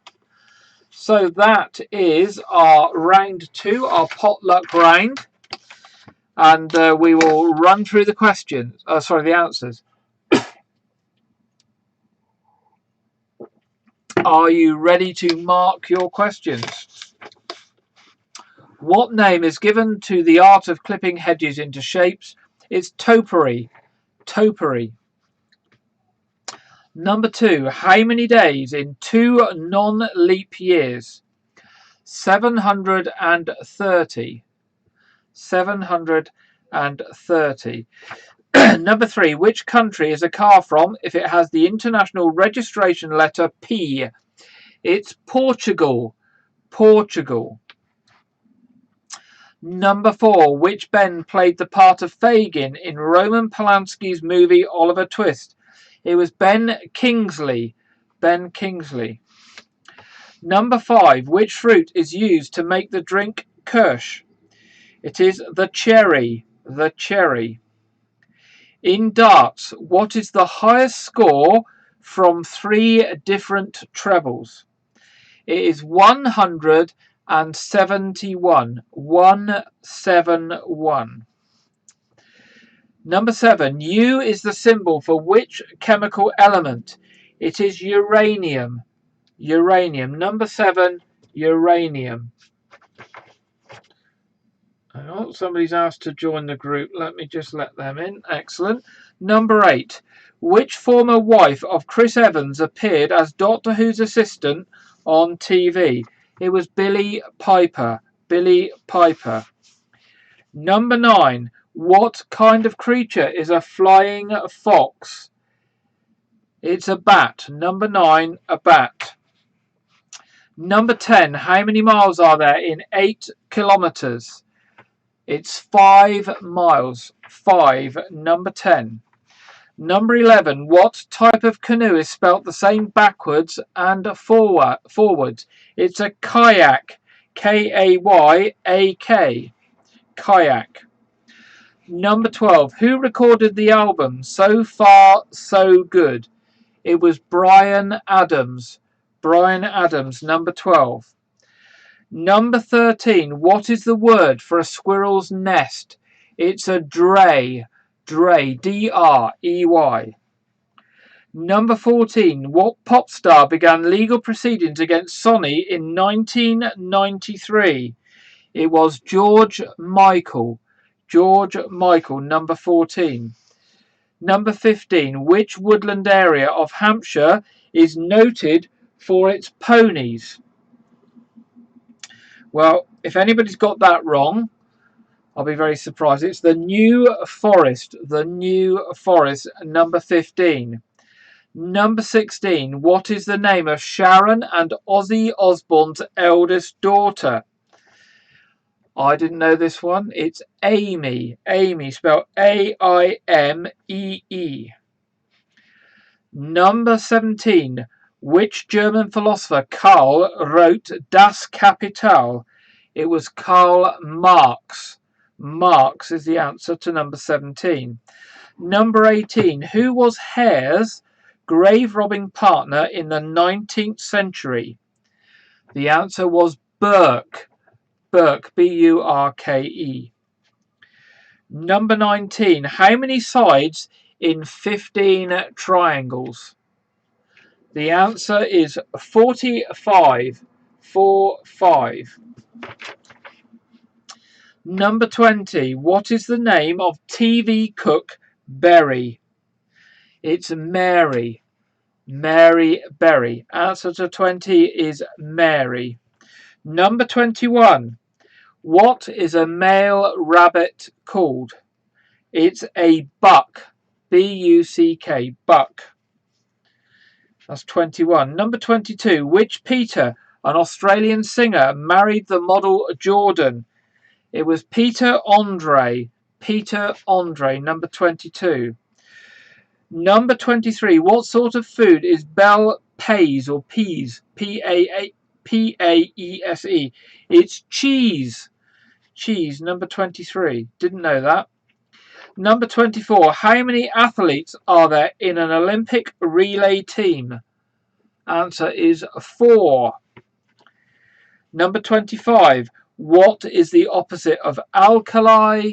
So that is our round 2, our potluck round. And we will run through the questions. The answers. Are you ready to mark your questions? What name is given to the art of clipping hedges into shapes? It's topiary. Topiary. Number 2. How many days in 2 non-leap years? 730. 730. Number 3. Which country is a car from if it has the international registration letter P? It's Portugal. Portugal. Number 4. Which Ben played the part of Fagin in Roman Polanski's movie Oliver Twist? It was Ben Kingsley. Ben Kingsley. Number 5. Which fruit is used to make the drink Kirsch? It is the cherry. The cherry. In darts, what is the highest score from 3 different trebles? It is 171. 171. Number 7. U is the symbol for which chemical element? It is uranium. Uranium. Number 7. Uranium. Oh, somebody's asked to join the group. Let me just let them in. Excellent. Number 8. Which former wife of Chris Evans appeared as Doctor Who's assistant on TV? It was Billie Piper. Billie Piper. Number 9. What kind of creature is a flying fox? It's a bat. Number 9. A bat. Number 10. How many miles are there in 8 kilometres? It's 5 miles. 5. Number 10. Number 11. What type of canoe is spelt the same backwards and forwards? It's a kayak. K-A-Y-A-K. Kayak. Number 12. Who recorded the album So Far, So Good? It was Bryan Adams. Bryan Adams. Number 12. Number 13. What is the word for a squirrel's nest? It's a dray. Dray. D-R-E-Y. Number 14. What pop star began legal proceedings against Sony in 1993? It was George Michael. George Michael. Number 14. Number 15. Which woodland area of Hampshire is noted for its ponies? Well, if anybody's got that wrong, I'll be very surprised. It's the New Forest. The New Forest. Number 15. Number 16. What is the name of Sharon and Ozzy Osbourne's eldest daughter? I didn't know this one. It's Amy. Amy, spelled A-I-M-E-E. Number 17. Which German philosopher Karl wrote Das Kapital? It was Karl Marx. Marx is the answer to number 17. Number 18. Who was Hare's grave robbing partner in the 19th century? The answer was Burke. Burke, B-U-R-K-E. Number 19. How many sides in 15 triangles? The answer is 45. 45. Number 20. What is the name of TV cook Berry? It's Mary. Mary Berry. Answer to 20 is Mary. Number 21. What is a male rabbit called? It's a buck. B-U-C-K. Buck. That's 21. Number 22. Which Peter, an Australian singer, married the model Jordan? It was Peter Andre. Peter Andre. Number 22. Number 23. What sort of food is bell paise or peas? P-A-E-S-E. It's cheese. Cheese. Number 23. Didn't know that. Number 24. How many athletes are there in an Olympic relay team? Answer is 4. Number 25. What is the opposite of alkali?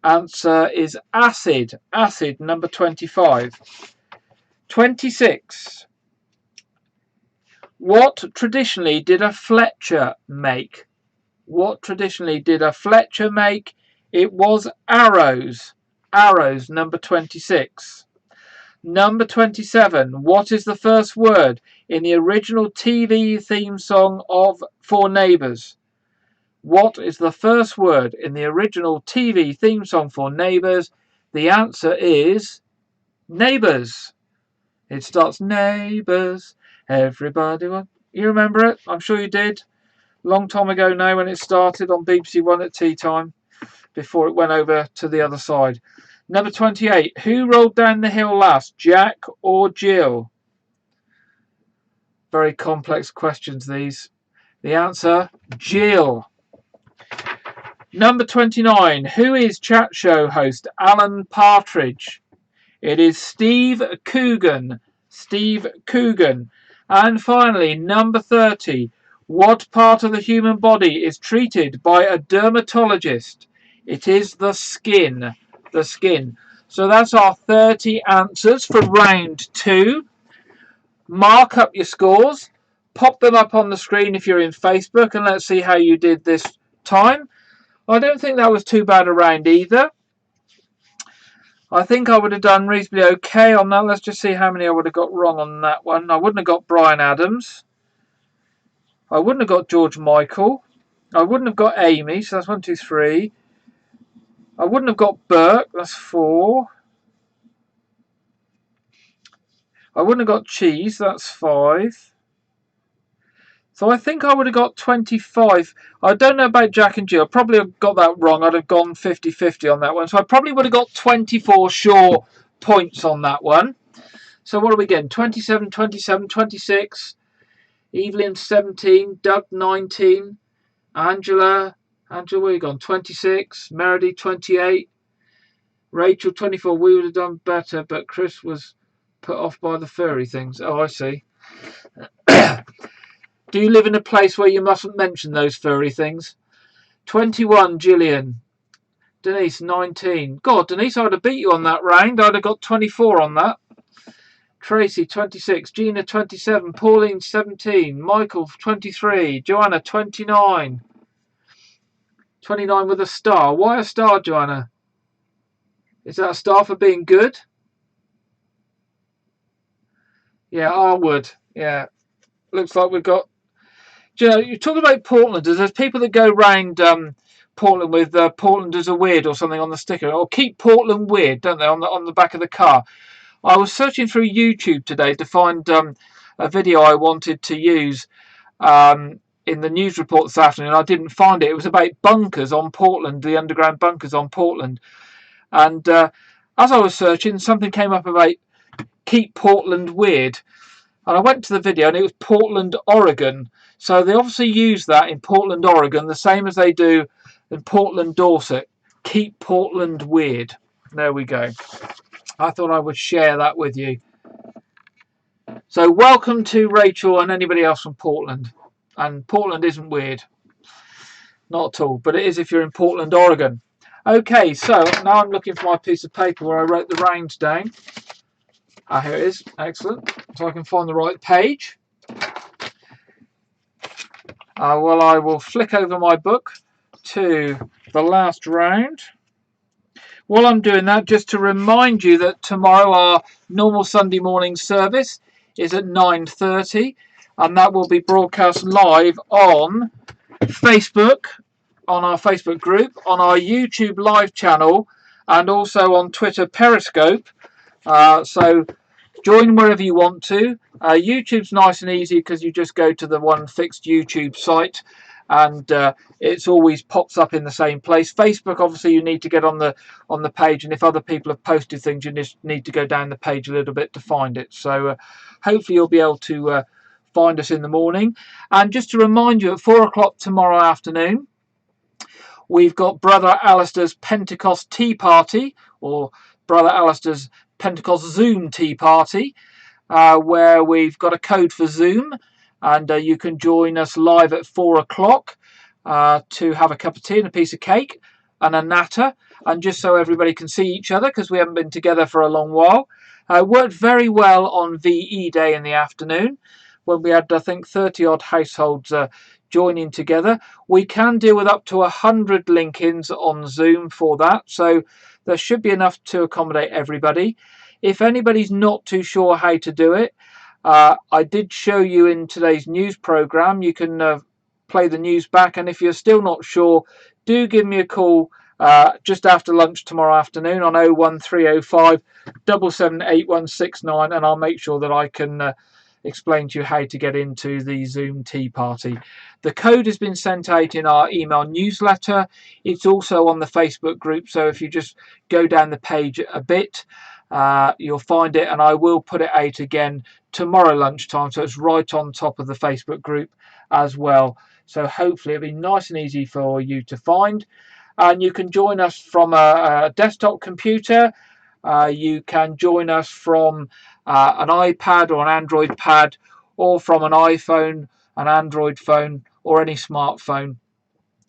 Answer is acid. Acid. Number 25. 26. What traditionally did a Fletcher make? What traditionally did a Fletcher make? It was arrows. Arrows. Number 26. Number 27. What is the first word in the original TV theme song of For Neighbours? What is the first word in the original TV theme song for Neighbours? The answer is neighbours. It starts neighbours. Everybody. You remember it? I'm sure you did. Long time ago now when it started on BBC One at tea time, before it went over to the other side. Number 28. Who rolled down the hill last, Jack or Jill? Very complex questions, these. The answer, Jill. Number 29. Who is chat show host Alan Partridge? It is Steve Coogan. Steve Coogan. And finally, number 30. What part of the human body is treated by a dermatologist? It is the skin. The skin. So that's our 30 answers for round 2. Mark up your scores. Pop them up on the screen if you're in Facebook, and let's see how you did this time. I don't think that was too bad a round either. I think I would have done reasonably okay on that. Let's just see how many I would have got wrong on that one. I wouldn't have got Brian Adams. I wouldn't have got George Michael. I wouldn't have got Amy, so that's 1, 2, 3. I wouldn't have got Burke, that's 4. I wouldn't have got Cheese, that's 5. So I think I would have got 25. I don't know about Jack and Jill. I probably have got that wrong. I'd have gone 50-50 on that one. So I probably would have got 24 sure points on that one. So what are we getting? 27, 27, 26. Evelyn 17. Doug 19. Angela, where are you gone? 26. Meredith 28. Rachel 24. We would have done better, but Chris was put off by the furry things. Oh, I see. Do you live in a place where you mustn't mention those furry things? 21, Gillian. Denise, 19. God, Denise, I would have beat you on that round. I'd have got 24 on that. Tracy, 26. Gina, 27. Pauline, 17. Michael, 23. Joanna, 29. 29 with a star. Why a star, Joanna? Is that a star for being good? Yeah, I would. Yeah. Looks like we've got... Do you know, you're talking about Portlanders. There's people that go round Portland with Portlanders are weird or something on the sticker. Or keep Portland weird, don't they, on the back of the car. I was searching through YouTube today to find a video I wanted to use in the news report this afternoon. I didn't find it. It was about bunkers on Portland, the underground bunkers on Portland. And as I was searching, something came up about keep Portland weird. And I went to the video and it was Portland, Oregon. So they obviously use that in Portland, Oregon, the same as they do in Portland, Dorset. Keep Portland weird. There we go. I thought I would share that with you. So welcome to Rachel and anybody else from Portland. And Portland isn't weird. Not at all. But it is if you're in Portland, Oregon. Okay, so now I'm looking for my piece of paper where I wrote the range down. Here it is. Excellent. So I can find the right page. Well, I will flick over my book to the last round. While I'm doing that, just to remind you that tomorrow our normal Sunday morning service is at 9:30, and that will be broadcast live on Facebook, on our Facebook group, on our YouTube live channel, and also on Twitter Periscope. So join wherever you want to. YouTube's nice and easy because you just go to the one fixed YouTube site, and it's always pops up in the same place. Facebook, obviously, you need to get on the page, and if other people have posted things, you just need to go down the page a little bit to find it. So hopefully you'll be able to find us in the morning. And just to remind you, at 4 o'clock tomorrow afternoon, we've got Brother Alistair's Pentecost Tea Party, or Brother Alistair's Pentecost Zoom Tea Party, where we've got a code for Zoom, and you can join us live at 4 o'clock to have a cup of tea and a piece of cake and a natter, and just so everybody can see each other because we haven't been together for a long while. Worked very well on VE Day in the afternoon when we had, I think, 30 odd households joining together. We can deal with up to 100 link-ins on Zoom for that, so there should be enough to accommodate everybody. If anybody's not too sure how to do it, I did show you in today's news program. You can play the news back, and if you're still not sure, do give me a call just after lunch tomorrow afternoon on 01305 778169, and I'll make sure that I can explain to you how to get into the Zoom tea party. The code has been sent out in our email newsletter. It's also on the Facebook group, so if you just go down the page a bit, you'll find it, and I will put it out again tomorrow lunchtime, so it's right on top of the Facebook group as well. So hopefully it'll be nice and easy for you to find, and you can join us from a desktop computer. You can join us from an iPad or an Android pad, or from an iPhone, an Android phone, or any smartphone,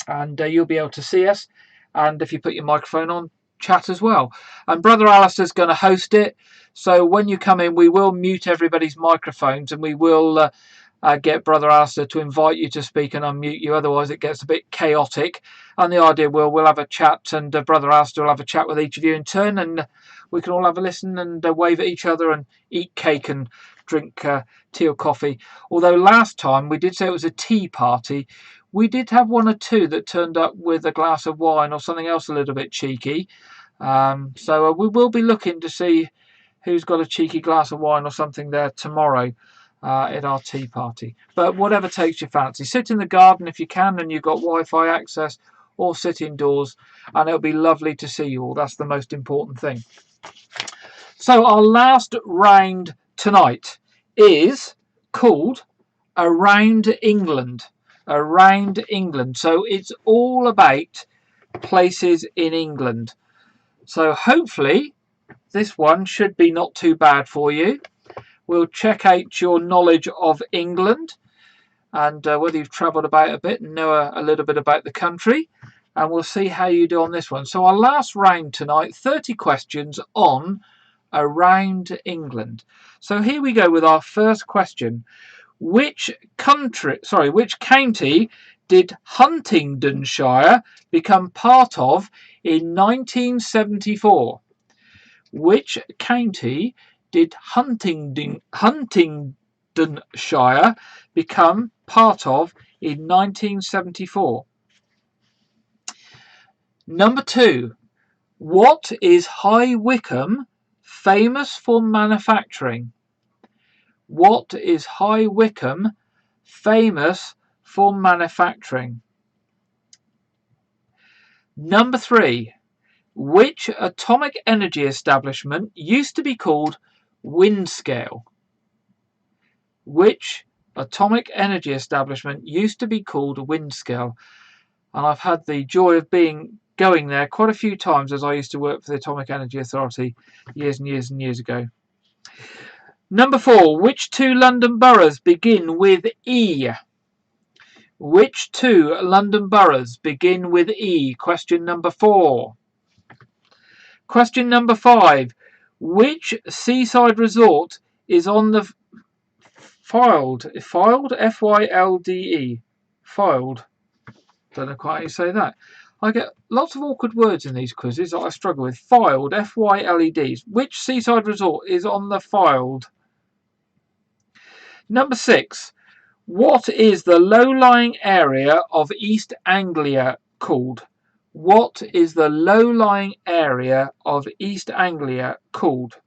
and you'll be able to see us, and if you put your microphone on, chat as well. And Brother Alistair's going to host it, so when you come in, we will mute everybody's microphones, and we will get Brother Alistair to invite you to speak and unmute you, otherwise it gets a bit chaotic. And the idea we'll have a chat, and Brother Alistair will have a chat with each of you in turn, and we can all have a listen and wave at each other and eat cake and drink tea or coffee. Although last time we did say it was a tea party, we did have one or two that turned up with a glass of wine or something else a little bit cheeky. So we will be looking to see who's got a cheeky glass of wine or something there tomorrow at our tea party. But whatever takes your fancy. Sit in the garden if you can and you've got Wi-Fi access, or sit indoors, and it'll be lovely to see you all. That's the most important thing. So our last round tonight is called Around England. Around England. So it's all about places in England. So hopefully this one should be not too bad for you. We'll check out your knowledge of England, and whether you've travelled about a bit and know a little bit about the country, and we'll see how you do on this one. So our last round tonight, 30 questions on Around England. So here we go with our first question. Which county did Huntingdonshire become part of in 1974? Which county did Huntingdonshire become part of in 1974? Number 2. What is High Wycombe famous for manufacturing? What is High Wycombe famous for manufacturing? Number 3. Which atomic energy establishment used to be called Windscale? Which atomic energy establishment used to be called Windscale? And I've had the joy of going there quite a few times, as I used to work for the Atomic Energy Authority years and years and years ago. Number 4. Which 2 London boroughs begin with E? Which 2 London boroughs begin with E? Question number 4. Question number 5. Which seaside resort is on the Fylde? F-Y-L-D-E. Fylde. Don't know quite how you say that. I get lots of awkward words in these quizzes that I struggle with. Fylde, F-Y-L-E-D. Which seaside resort is on the Fylde? Number 6. What is the low-lying area of East Anglia called? What is the low-lying area of East Anglia called?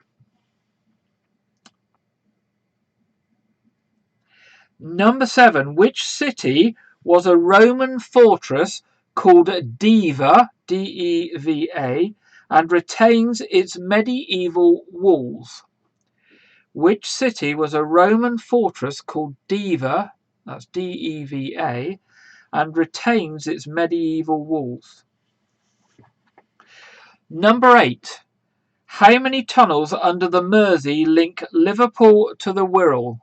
Number 7. Which city was a Roman fortress called Deva, D-E-V-A, and retains its medieval walls? Which city was a Roman fortress called Deva, that's D-E-V-A, and retains its medieval walls? Number 8. How many tunnels under the Mersey link Liverpool to the Wirral?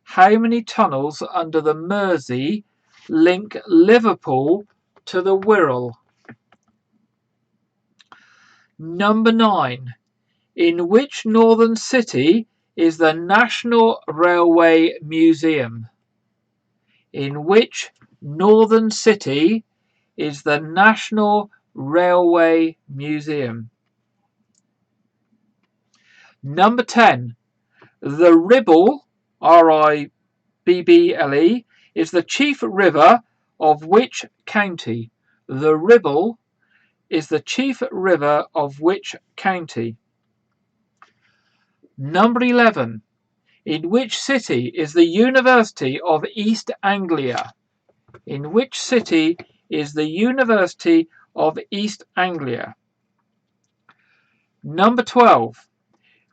How many tunnels under the Mersey link Liverpool to the Wirral? Number 9. In which northern city is the National Railway Museum? In which northern city is the National Railway Museum? Number 10. The Ribble, R-I-B-B-L-E, is the chief river of which county? The Ribble is the chief river of which county? Number 11. In which city is the University of East Anglia? In which city is the University of East Anglia? Number 12.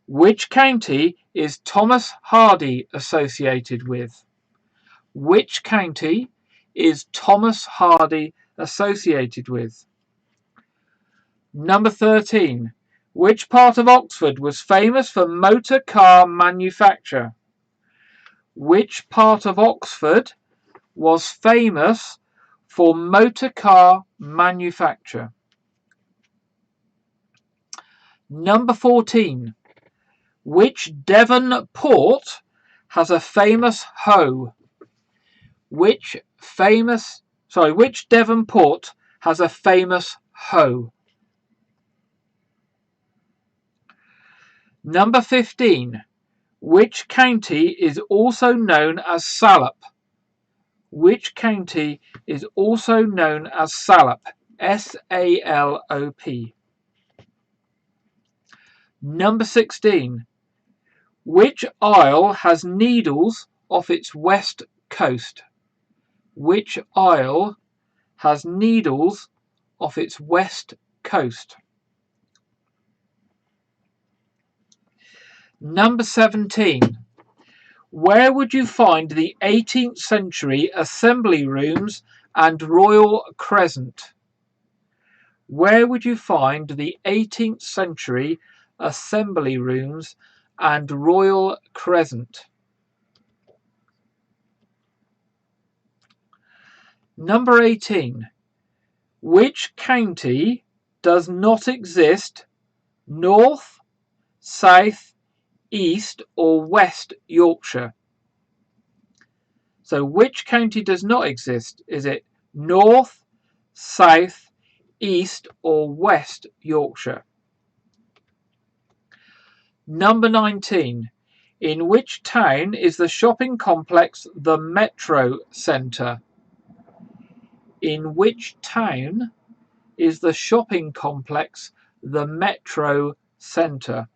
Which county is Thomas Hardy associated with? Which county is Thomas Hardy associated with? Number 13. Which part of Oxford was famous for motor car manufacture? Which part of Oxford was famous for motor car manufacture? Number 14. Which Devon port has a famous hoe? Which Devon port has a famous hoe? Number 15. Which county is also known as Salop? Which county is also known as Salop? S-A-L-O-P. Number 16. Which isle has needles off its west coast? Which isle has needles off its west coast? Number 17. Where would you find the 18th century assembly rooms and royal crescent? Where would you find the 18th century assembly rooms and royal crescent? Number 18. Which county does not exist North, South, East or West Yorkshire? So which county does not exist? Is it North, South, East or West Yorkshire? Number 19. In which town is the shopping complex the Metro Centre? In which town is the shopping complex the Metro Centre?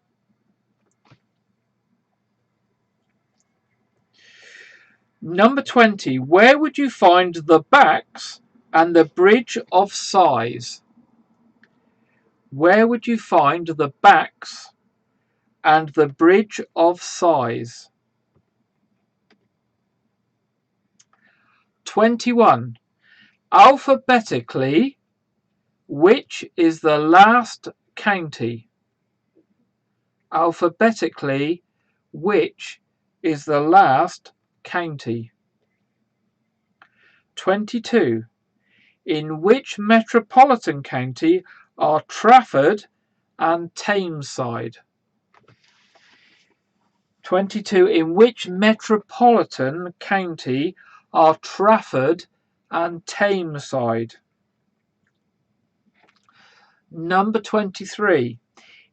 Number 20. Where would you find the Backs and the Bridge of Sighs? Where would you find the Backs and the Bridge of Sighs? 21. Alphabetically, which is the last county? Alphabetically, which is the last county? 22. In which metropolitan county are Trafford and Tameside. 22. In which metropolitan county are Trafford and Tameside? Number 23.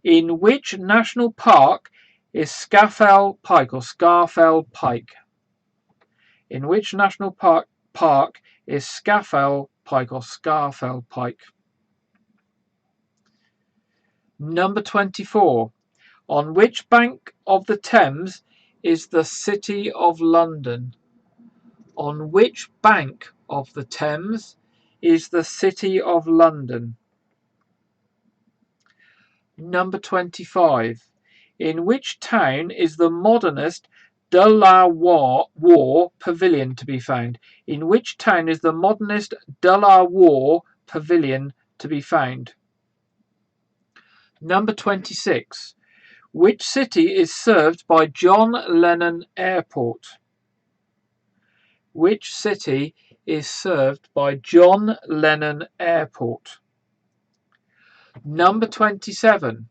In which national park is Scafell Pike or Scarfell Pike? In which national park is Scafell Pike or Scarfell Pike? Number 24. On which bank of the Thames is the City of London? On which bank of the Thames is the City of London? Number 25. In which town is the modernist De La Warr Pavilion to be found? In which town is the modernist De La Warr Pavilion to be found? Number 26. Which city is served by John Lennon Airport? Which city is served by John Lennon Airport? Number 27.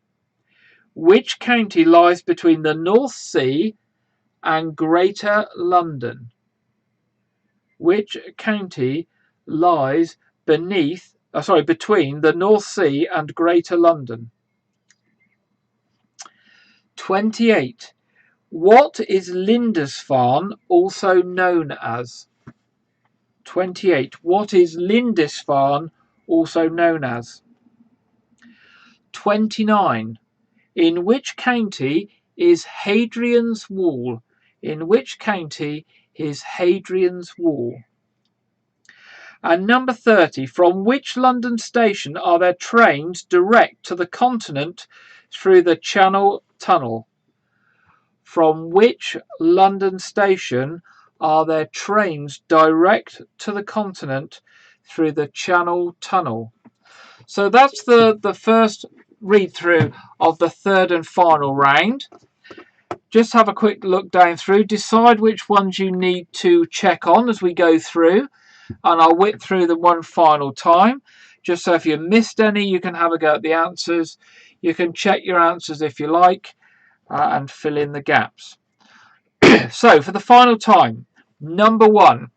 Which county lies between the North Sea and Greater London? Which county lies between the North Sea and Greater London? 28. What is Lindisfarne also known as? 28. What is Lindisfarne also known as? 29. In which county is Hadrian's Wall? In which county is Hadrian's Wall? And number 30. From which London station are there trains direct to the continent through the Channel Tunnel? From which London station are there trains direct to the continent through the Channel Tunnel? So that's the first read through of the third and final round. Just have a quick look down through, decide which ones you need to check on as we go through, and I'll whip through them one final time, just so if you missed any you can have a go at the answers. You can check your answers if you like and fill in the gaps. So for the final time, number 1.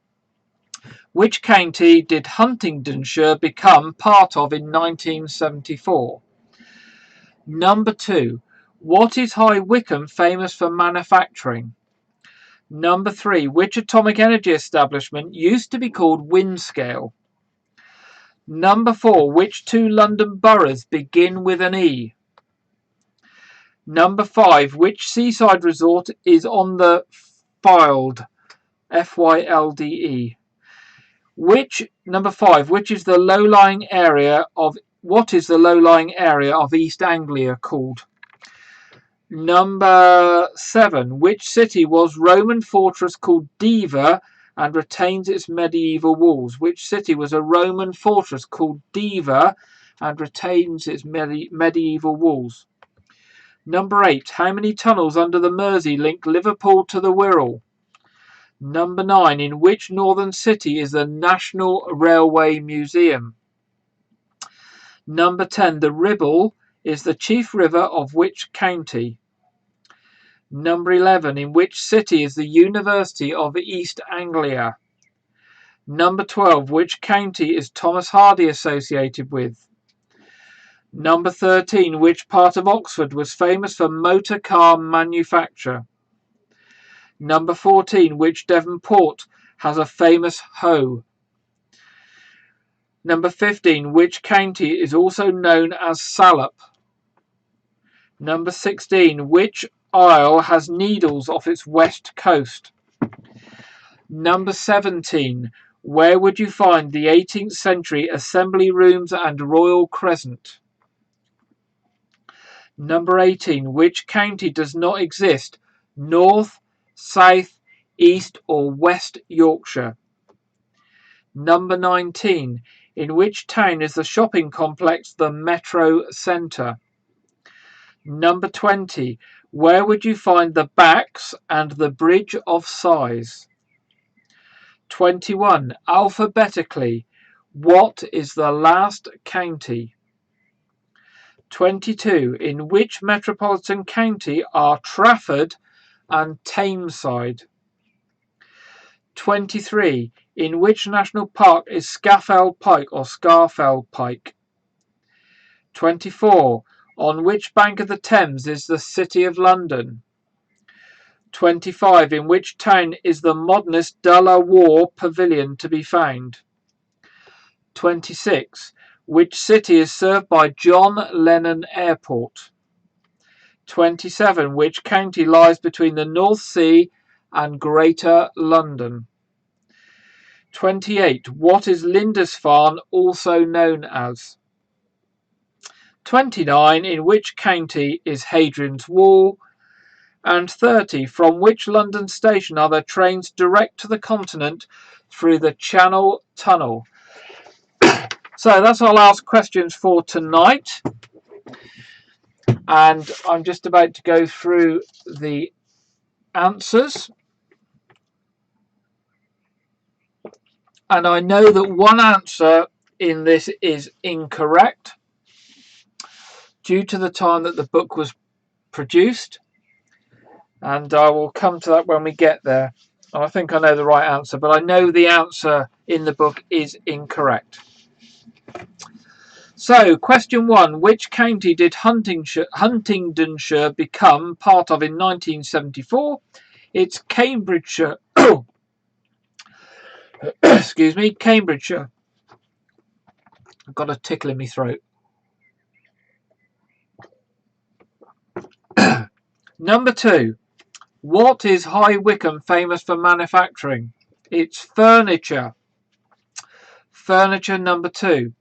Which county did Huntingdonshire become part of in 1974? Number 2. What is High Wycombe famous for manufacturing? Number 3. Which atomic energy establishment used to be called Windscale? Number 4. Which 2 London boroughs begin with an E? Number 5. Which seaside resort is on the Fylde? Fylde. Number 5. What is the low-lying area of East Anglia called? Number 7. Which city was Roman fortress called Diva and retains its medieval walls? Which city was a Roman fortress called Diva and retains its medieval walls? Number 8. How many tunnels under the Mersey link Liverpool to the Wirral? Number 9. In which northern city is the National Railway Museum? Number 10. The Ribble is the chief river of which county? Number 11. In which city is the University of East Anglia? Number 12. Which county is Thomas Hardy associated with? Number 13. Which part of Oxford was famous for motor car manufacture? Number 14. Which Devon port has a famous hoe? Number 15. Which county is also known as Salop? Number 16. Which isle has Needles off its west coast? Number 17. Where would you find the 18th century Assembly Rooms and Royal Crescent? Number 18. Which county does not exist? North, South, East or West Yorkshire? Number 19. In which town is the shopping complex the Metro Centre? Number 20. Where would you find the Backs and the Bridge of Sighs? 21. Alphabetically, what is the last county? 22. In which metropolitan county are Trafford and Tameside? 23. In which national park is Scafell Pike or Scarfell Pike? 24. On which bank of the Thames is the City of London? 25. In which town is the modernist De La Warr Pavilion to be found? 26. Which city is served by John Lennon Airport? 27. Which county lies between the North Sea and Greater London? 28. What is Lindisfarne also known as? 29. In which county is Hadrian's Wall? And 30. From which London station are there trains direct to the continent through the Channel Tunnel? So that's our last questions for tonight. And I'm just about to go through the answers. And I know that one answer in this is incorrect due to the time that the book was produced. And I will come to that when we get there. I think I know the right answer, but I know the answer in the book is incorrect. So, question 1. Which county did Huntingdonshire become part of in 1974? It's Cambridgeshire. Excuse me, Cambridgeshire. I've got a tickle in my throat. Number 2. What is High Wycombe famous for manufacturing? It's furniture. Furniture, number 2.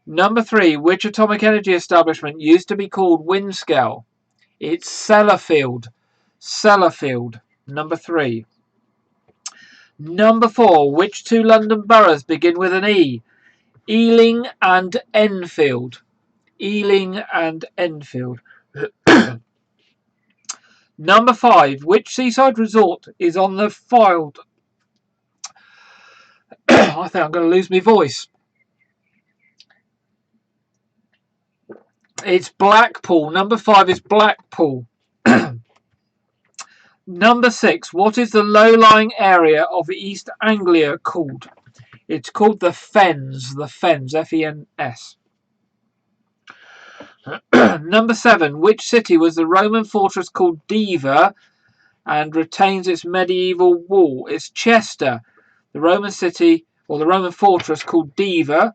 Number 3. Which atomic energy establishment used to be called Windscale? It's Sellafield. Sellafield, number 3. Number 4. Which 2 London boroughs begin with an E? Ealing and Enfield. Ealing and Enfield. Number 5. Which seaside resort is on the Fylde? I think I'm going to lose my voice. It's Blackpool. Number 5 is Blackpool. Number 6. What is the low-lying area of East Anglia called? It's called the Fens. The Fens. F-E-N-S. Number 7. Which city was the Roman fortress called Diva and retains its medieval wall? It's Chester. The Roman city or the Roman fortress called Diva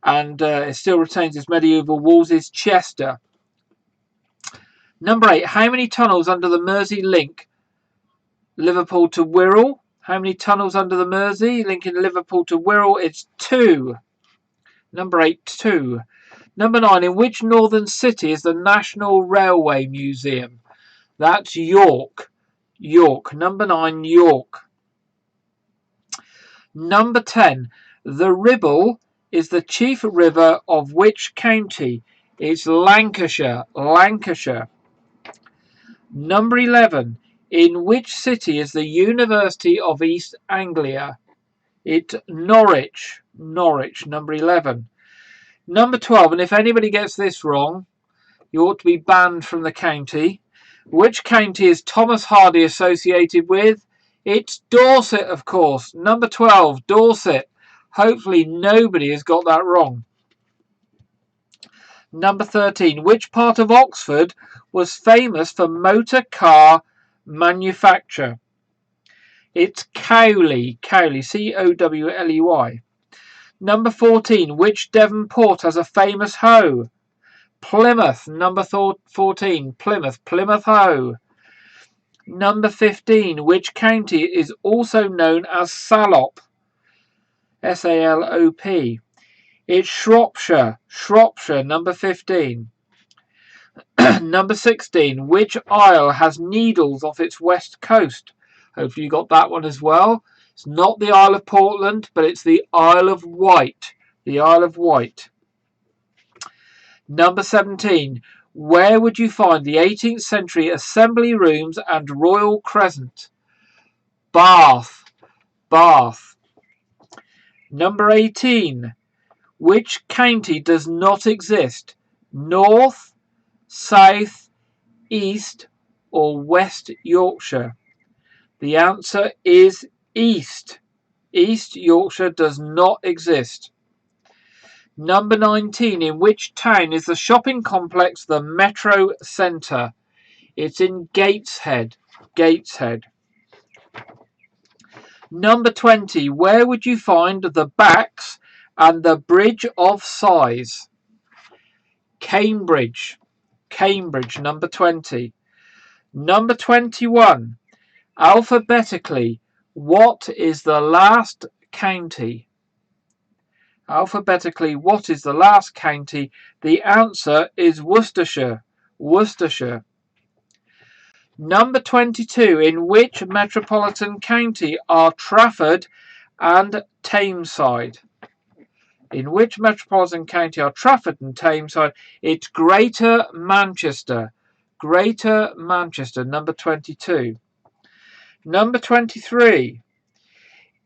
and it still retains its medieval walls is Chester. Number 8. How many tunnels under the Mersey link Liverpool to Wirral? How many tunnels under the Mersey linking Liverpool to Wirral? It's 2. Number 8, 2. Number 9. In which northern city is the National Railway Museum? That's York. York. Number 9, York. Number 10. The Ribble is the chief river of which county? It's Lancashire. Lancashire. Number 11. In which city is the University of East Anglia? It's Norwich. Norwich. Number 11. Number 12. And if anybody gets this wrong, you ought to be banned from the county. Which county is Thomas Hardy associated with? It's Dorset, of course. Number 12. Dorset. Hopefully nobody has got that wrong. Number 13. Which part of Oxford was famous for motor car manufacture? It's Cowley. Cowley. C-O-W-L-E-Y. Number 14. Which Devon port has a famous hoe? Plymouth. Number 14. Plymouth. Plymouth Hoe. Number 15. Which county is also known as Salop? S-A-L-O-P. It's Shropshire. Shropshire. Number 15. Number 16. Which isle has needles off its west coast? Hopefully you got that one as well. It's not the Isle of Portland, but it's the Isle of Wight. The Isle of Wight. Number 17. Where would you find the 18th century assembly rooms and royal crescent? Bath. Bath. Number 18. Which county does not exist? North, South, East or West Yorkshire? The answer is East. East Yorkshire does not exist. Number 19. In which town is the shopping complex the Metro Centre? It's in Gateshead. Gateshead. Number 20. Where would you find the Backs and the Bridge of Sighs? Cambridge. Cambridge, number 20. Number 21. Alphabetically, what is the last county? Alphabetically, what is the last county? The answer is Worcestershire. Worcestershire. Number 22. In which metropolitan county are Trafford and Tameside? In which metropolitan county are Trafford and Tameside? It's Greater Manchester. Greater Manchester, number 22. Number 23.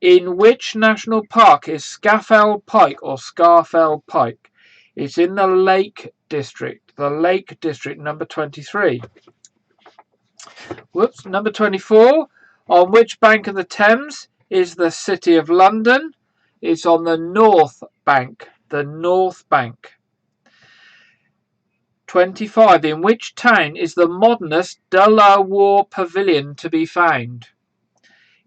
In which national park is Scafell Pike or Scarfell Pike? It's in the Lake District. The Lake District, number 23. Whoops, number 24. On which bank of the Thames is the City of London? It's on the North Bank. The North Bank. 25. In which town is the modernist De La Warr Pavilion to be found?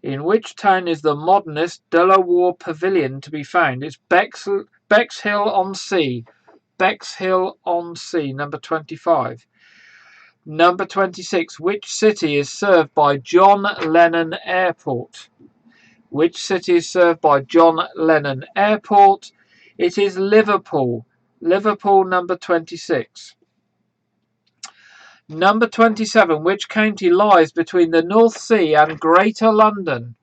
In which town is the modernist De La Warr Pavilion to be found? It's Bexhill-on-Sea. Bexhill-on-Sea, number 25. Number 26. Which city is served by John Lennon Airport? Which city is served by John Lennon Airport? It is Liverpool. Liverpool, number 26. Number 27. Which county lies between the North Sea and Greater London?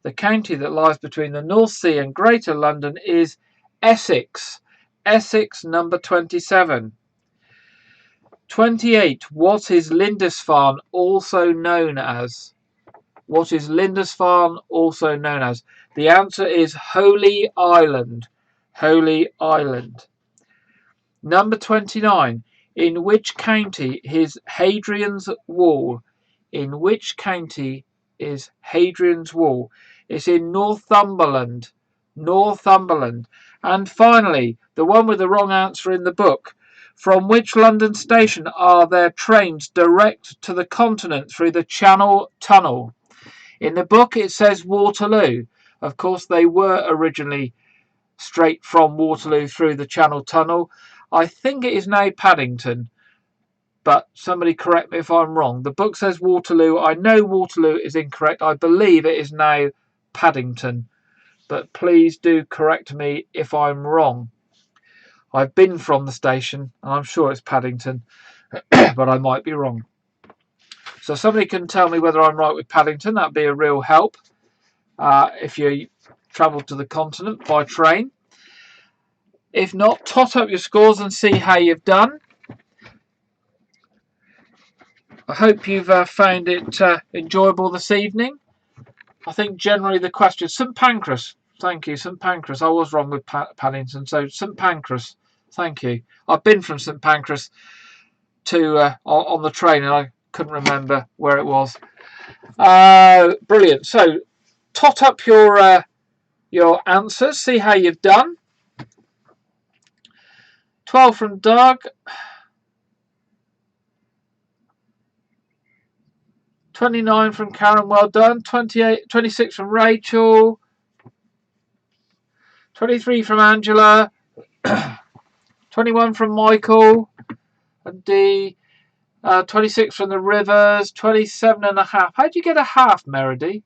The county that lies between the North Sea and Greater London is Essex. Essex, number 27. 28. What is Lindisfarne also known as? What is Lindisfarne also known as? The answer is Holy Island. Holy Island. Number 29. In which county is Hadrian's Wall? In which county is Hadrian's Wall? It's in Northumberland. Northumberland. And finally, the one with the wrong answer in the book. From which London station are there trains direct to the continent through the Channel Tunnel? In the book it says Waterloo. Of course, they were originally straight from Waterloo through the Channel Tunnel. I think it is now Paddington, but somebody correct me if I'm wrong. The book says Waterloo. I know Waterloo is incorrect. I believe it is now Paddington, but please do correct me if I'm wrong. I've been from the station, and I'm sure it's Paddington, but I might be wrong. So somebody can tell me whether I'm right with Paddington. That'd be a real help if you travel to the continent by train. If not, tot up your scores and see how you've done. I hope you've found it enjoyable this evening. I think generally the question... St Pancras. Thank you, St Pancras. I was wrong with Paddington, so St Pancras. Thank you. I've been from St Pancras to on the train and I couldn't remember where it was. Brilliant. So, tot up your answers. See how you've done. 12 from Doug. 29 from Karen, well done. 26 from Rachel. 23 from Angela. 21 from Michael and D. 26 from the Rivers. 27.5. How'd you get a half, Meredy?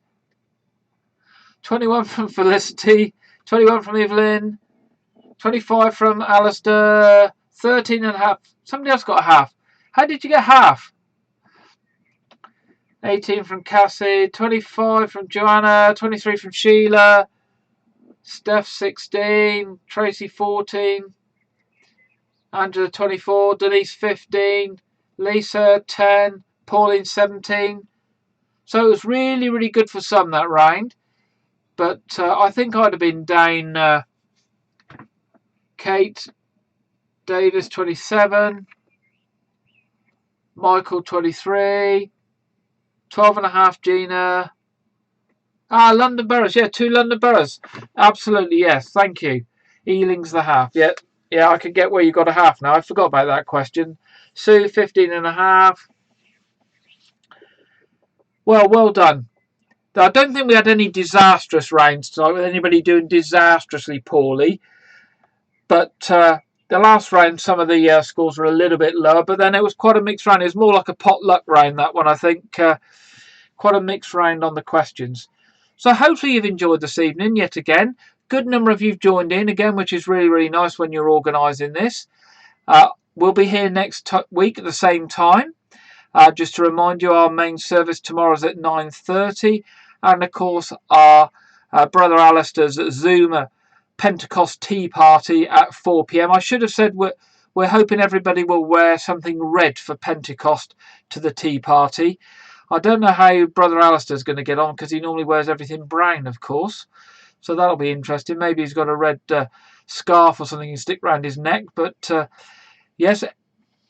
21 from Felicity. 21 from Evelyn. 25 from Alistair. 13.5. Somebody else got a half. How did you get half? 18 from Cassie. 25 from Joanna. 23 from Sheila. Steph 16. Tracy 14. Angela 24. Denise 15. Lisa 10. Pauline 17. So it was really, really good for some that round. But I think I'd have been down Kate Davis 27, Michael 23, 12.5 Gina. London boroughs, yeah, 2 London boroughs. Absolutely, yes, thank you. Ealing's the half, yeah. Yeah, I can get where you got a half now. I forgot about that question. Sue, 15.5. Well done. I don't think we had any disastrous rounds tonight with anybody doing disastrously poorly. But the last round, some of the scores were a little bit lower, but then it was quite a mixed round. It was more like a potluck round, that one, I think. Quite a mixed round on the questions. So hopefully you've enjoyed this evening yet again. Good number of you've joined in again, which is really, really nice when you're organising this. We'll be here next week at the same time. Just to remind you, our main service tomorrow is at 9:30. And, of course, our Brother Alistair's Zoom Pentecost Tea Party at 4 p.m. I should have said we're hoping everybody will wear something red for Pentecost to the tea party. I don't know how Brother Alistair's going to get on because he normally wears everything brown, of course. So that'll be interesting. Maybe he's got a red scarf or something he can stick around his neck. But yes,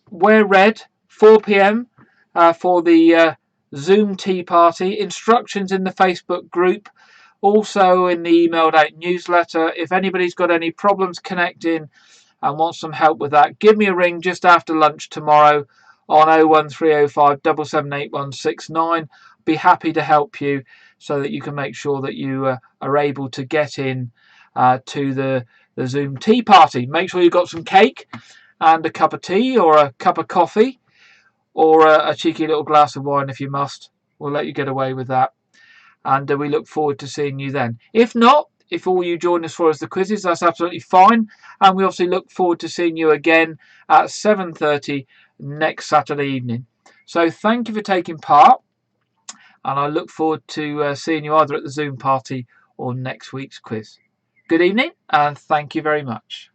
wear red, 4 p.m. For the Zoom tea party. Instructions in the Facebook group. Also in the emailed out newsletter. If anybody's got any problems connecting and wants some help with that, give me a ring just after lunch tomorrow on 01305 778169. Be happy to help you so that you can make sure that you are able to get in to the Zoom tea party. Make sure you've got some cake and a cup of tea or a cup of coffee or a cheeky little glass of wine if you must. We'll let you get away with that. And we look forward to seeing you then. If not, if all you join us for is the quizzes, that's absolutely fine. And we obviously look forward to seeing you again at 7:30 next Saturday evening. So thank you for taking part. And I look forward to seeing you either at the Zoom party or next week's quiz. Good evening and thank you very much.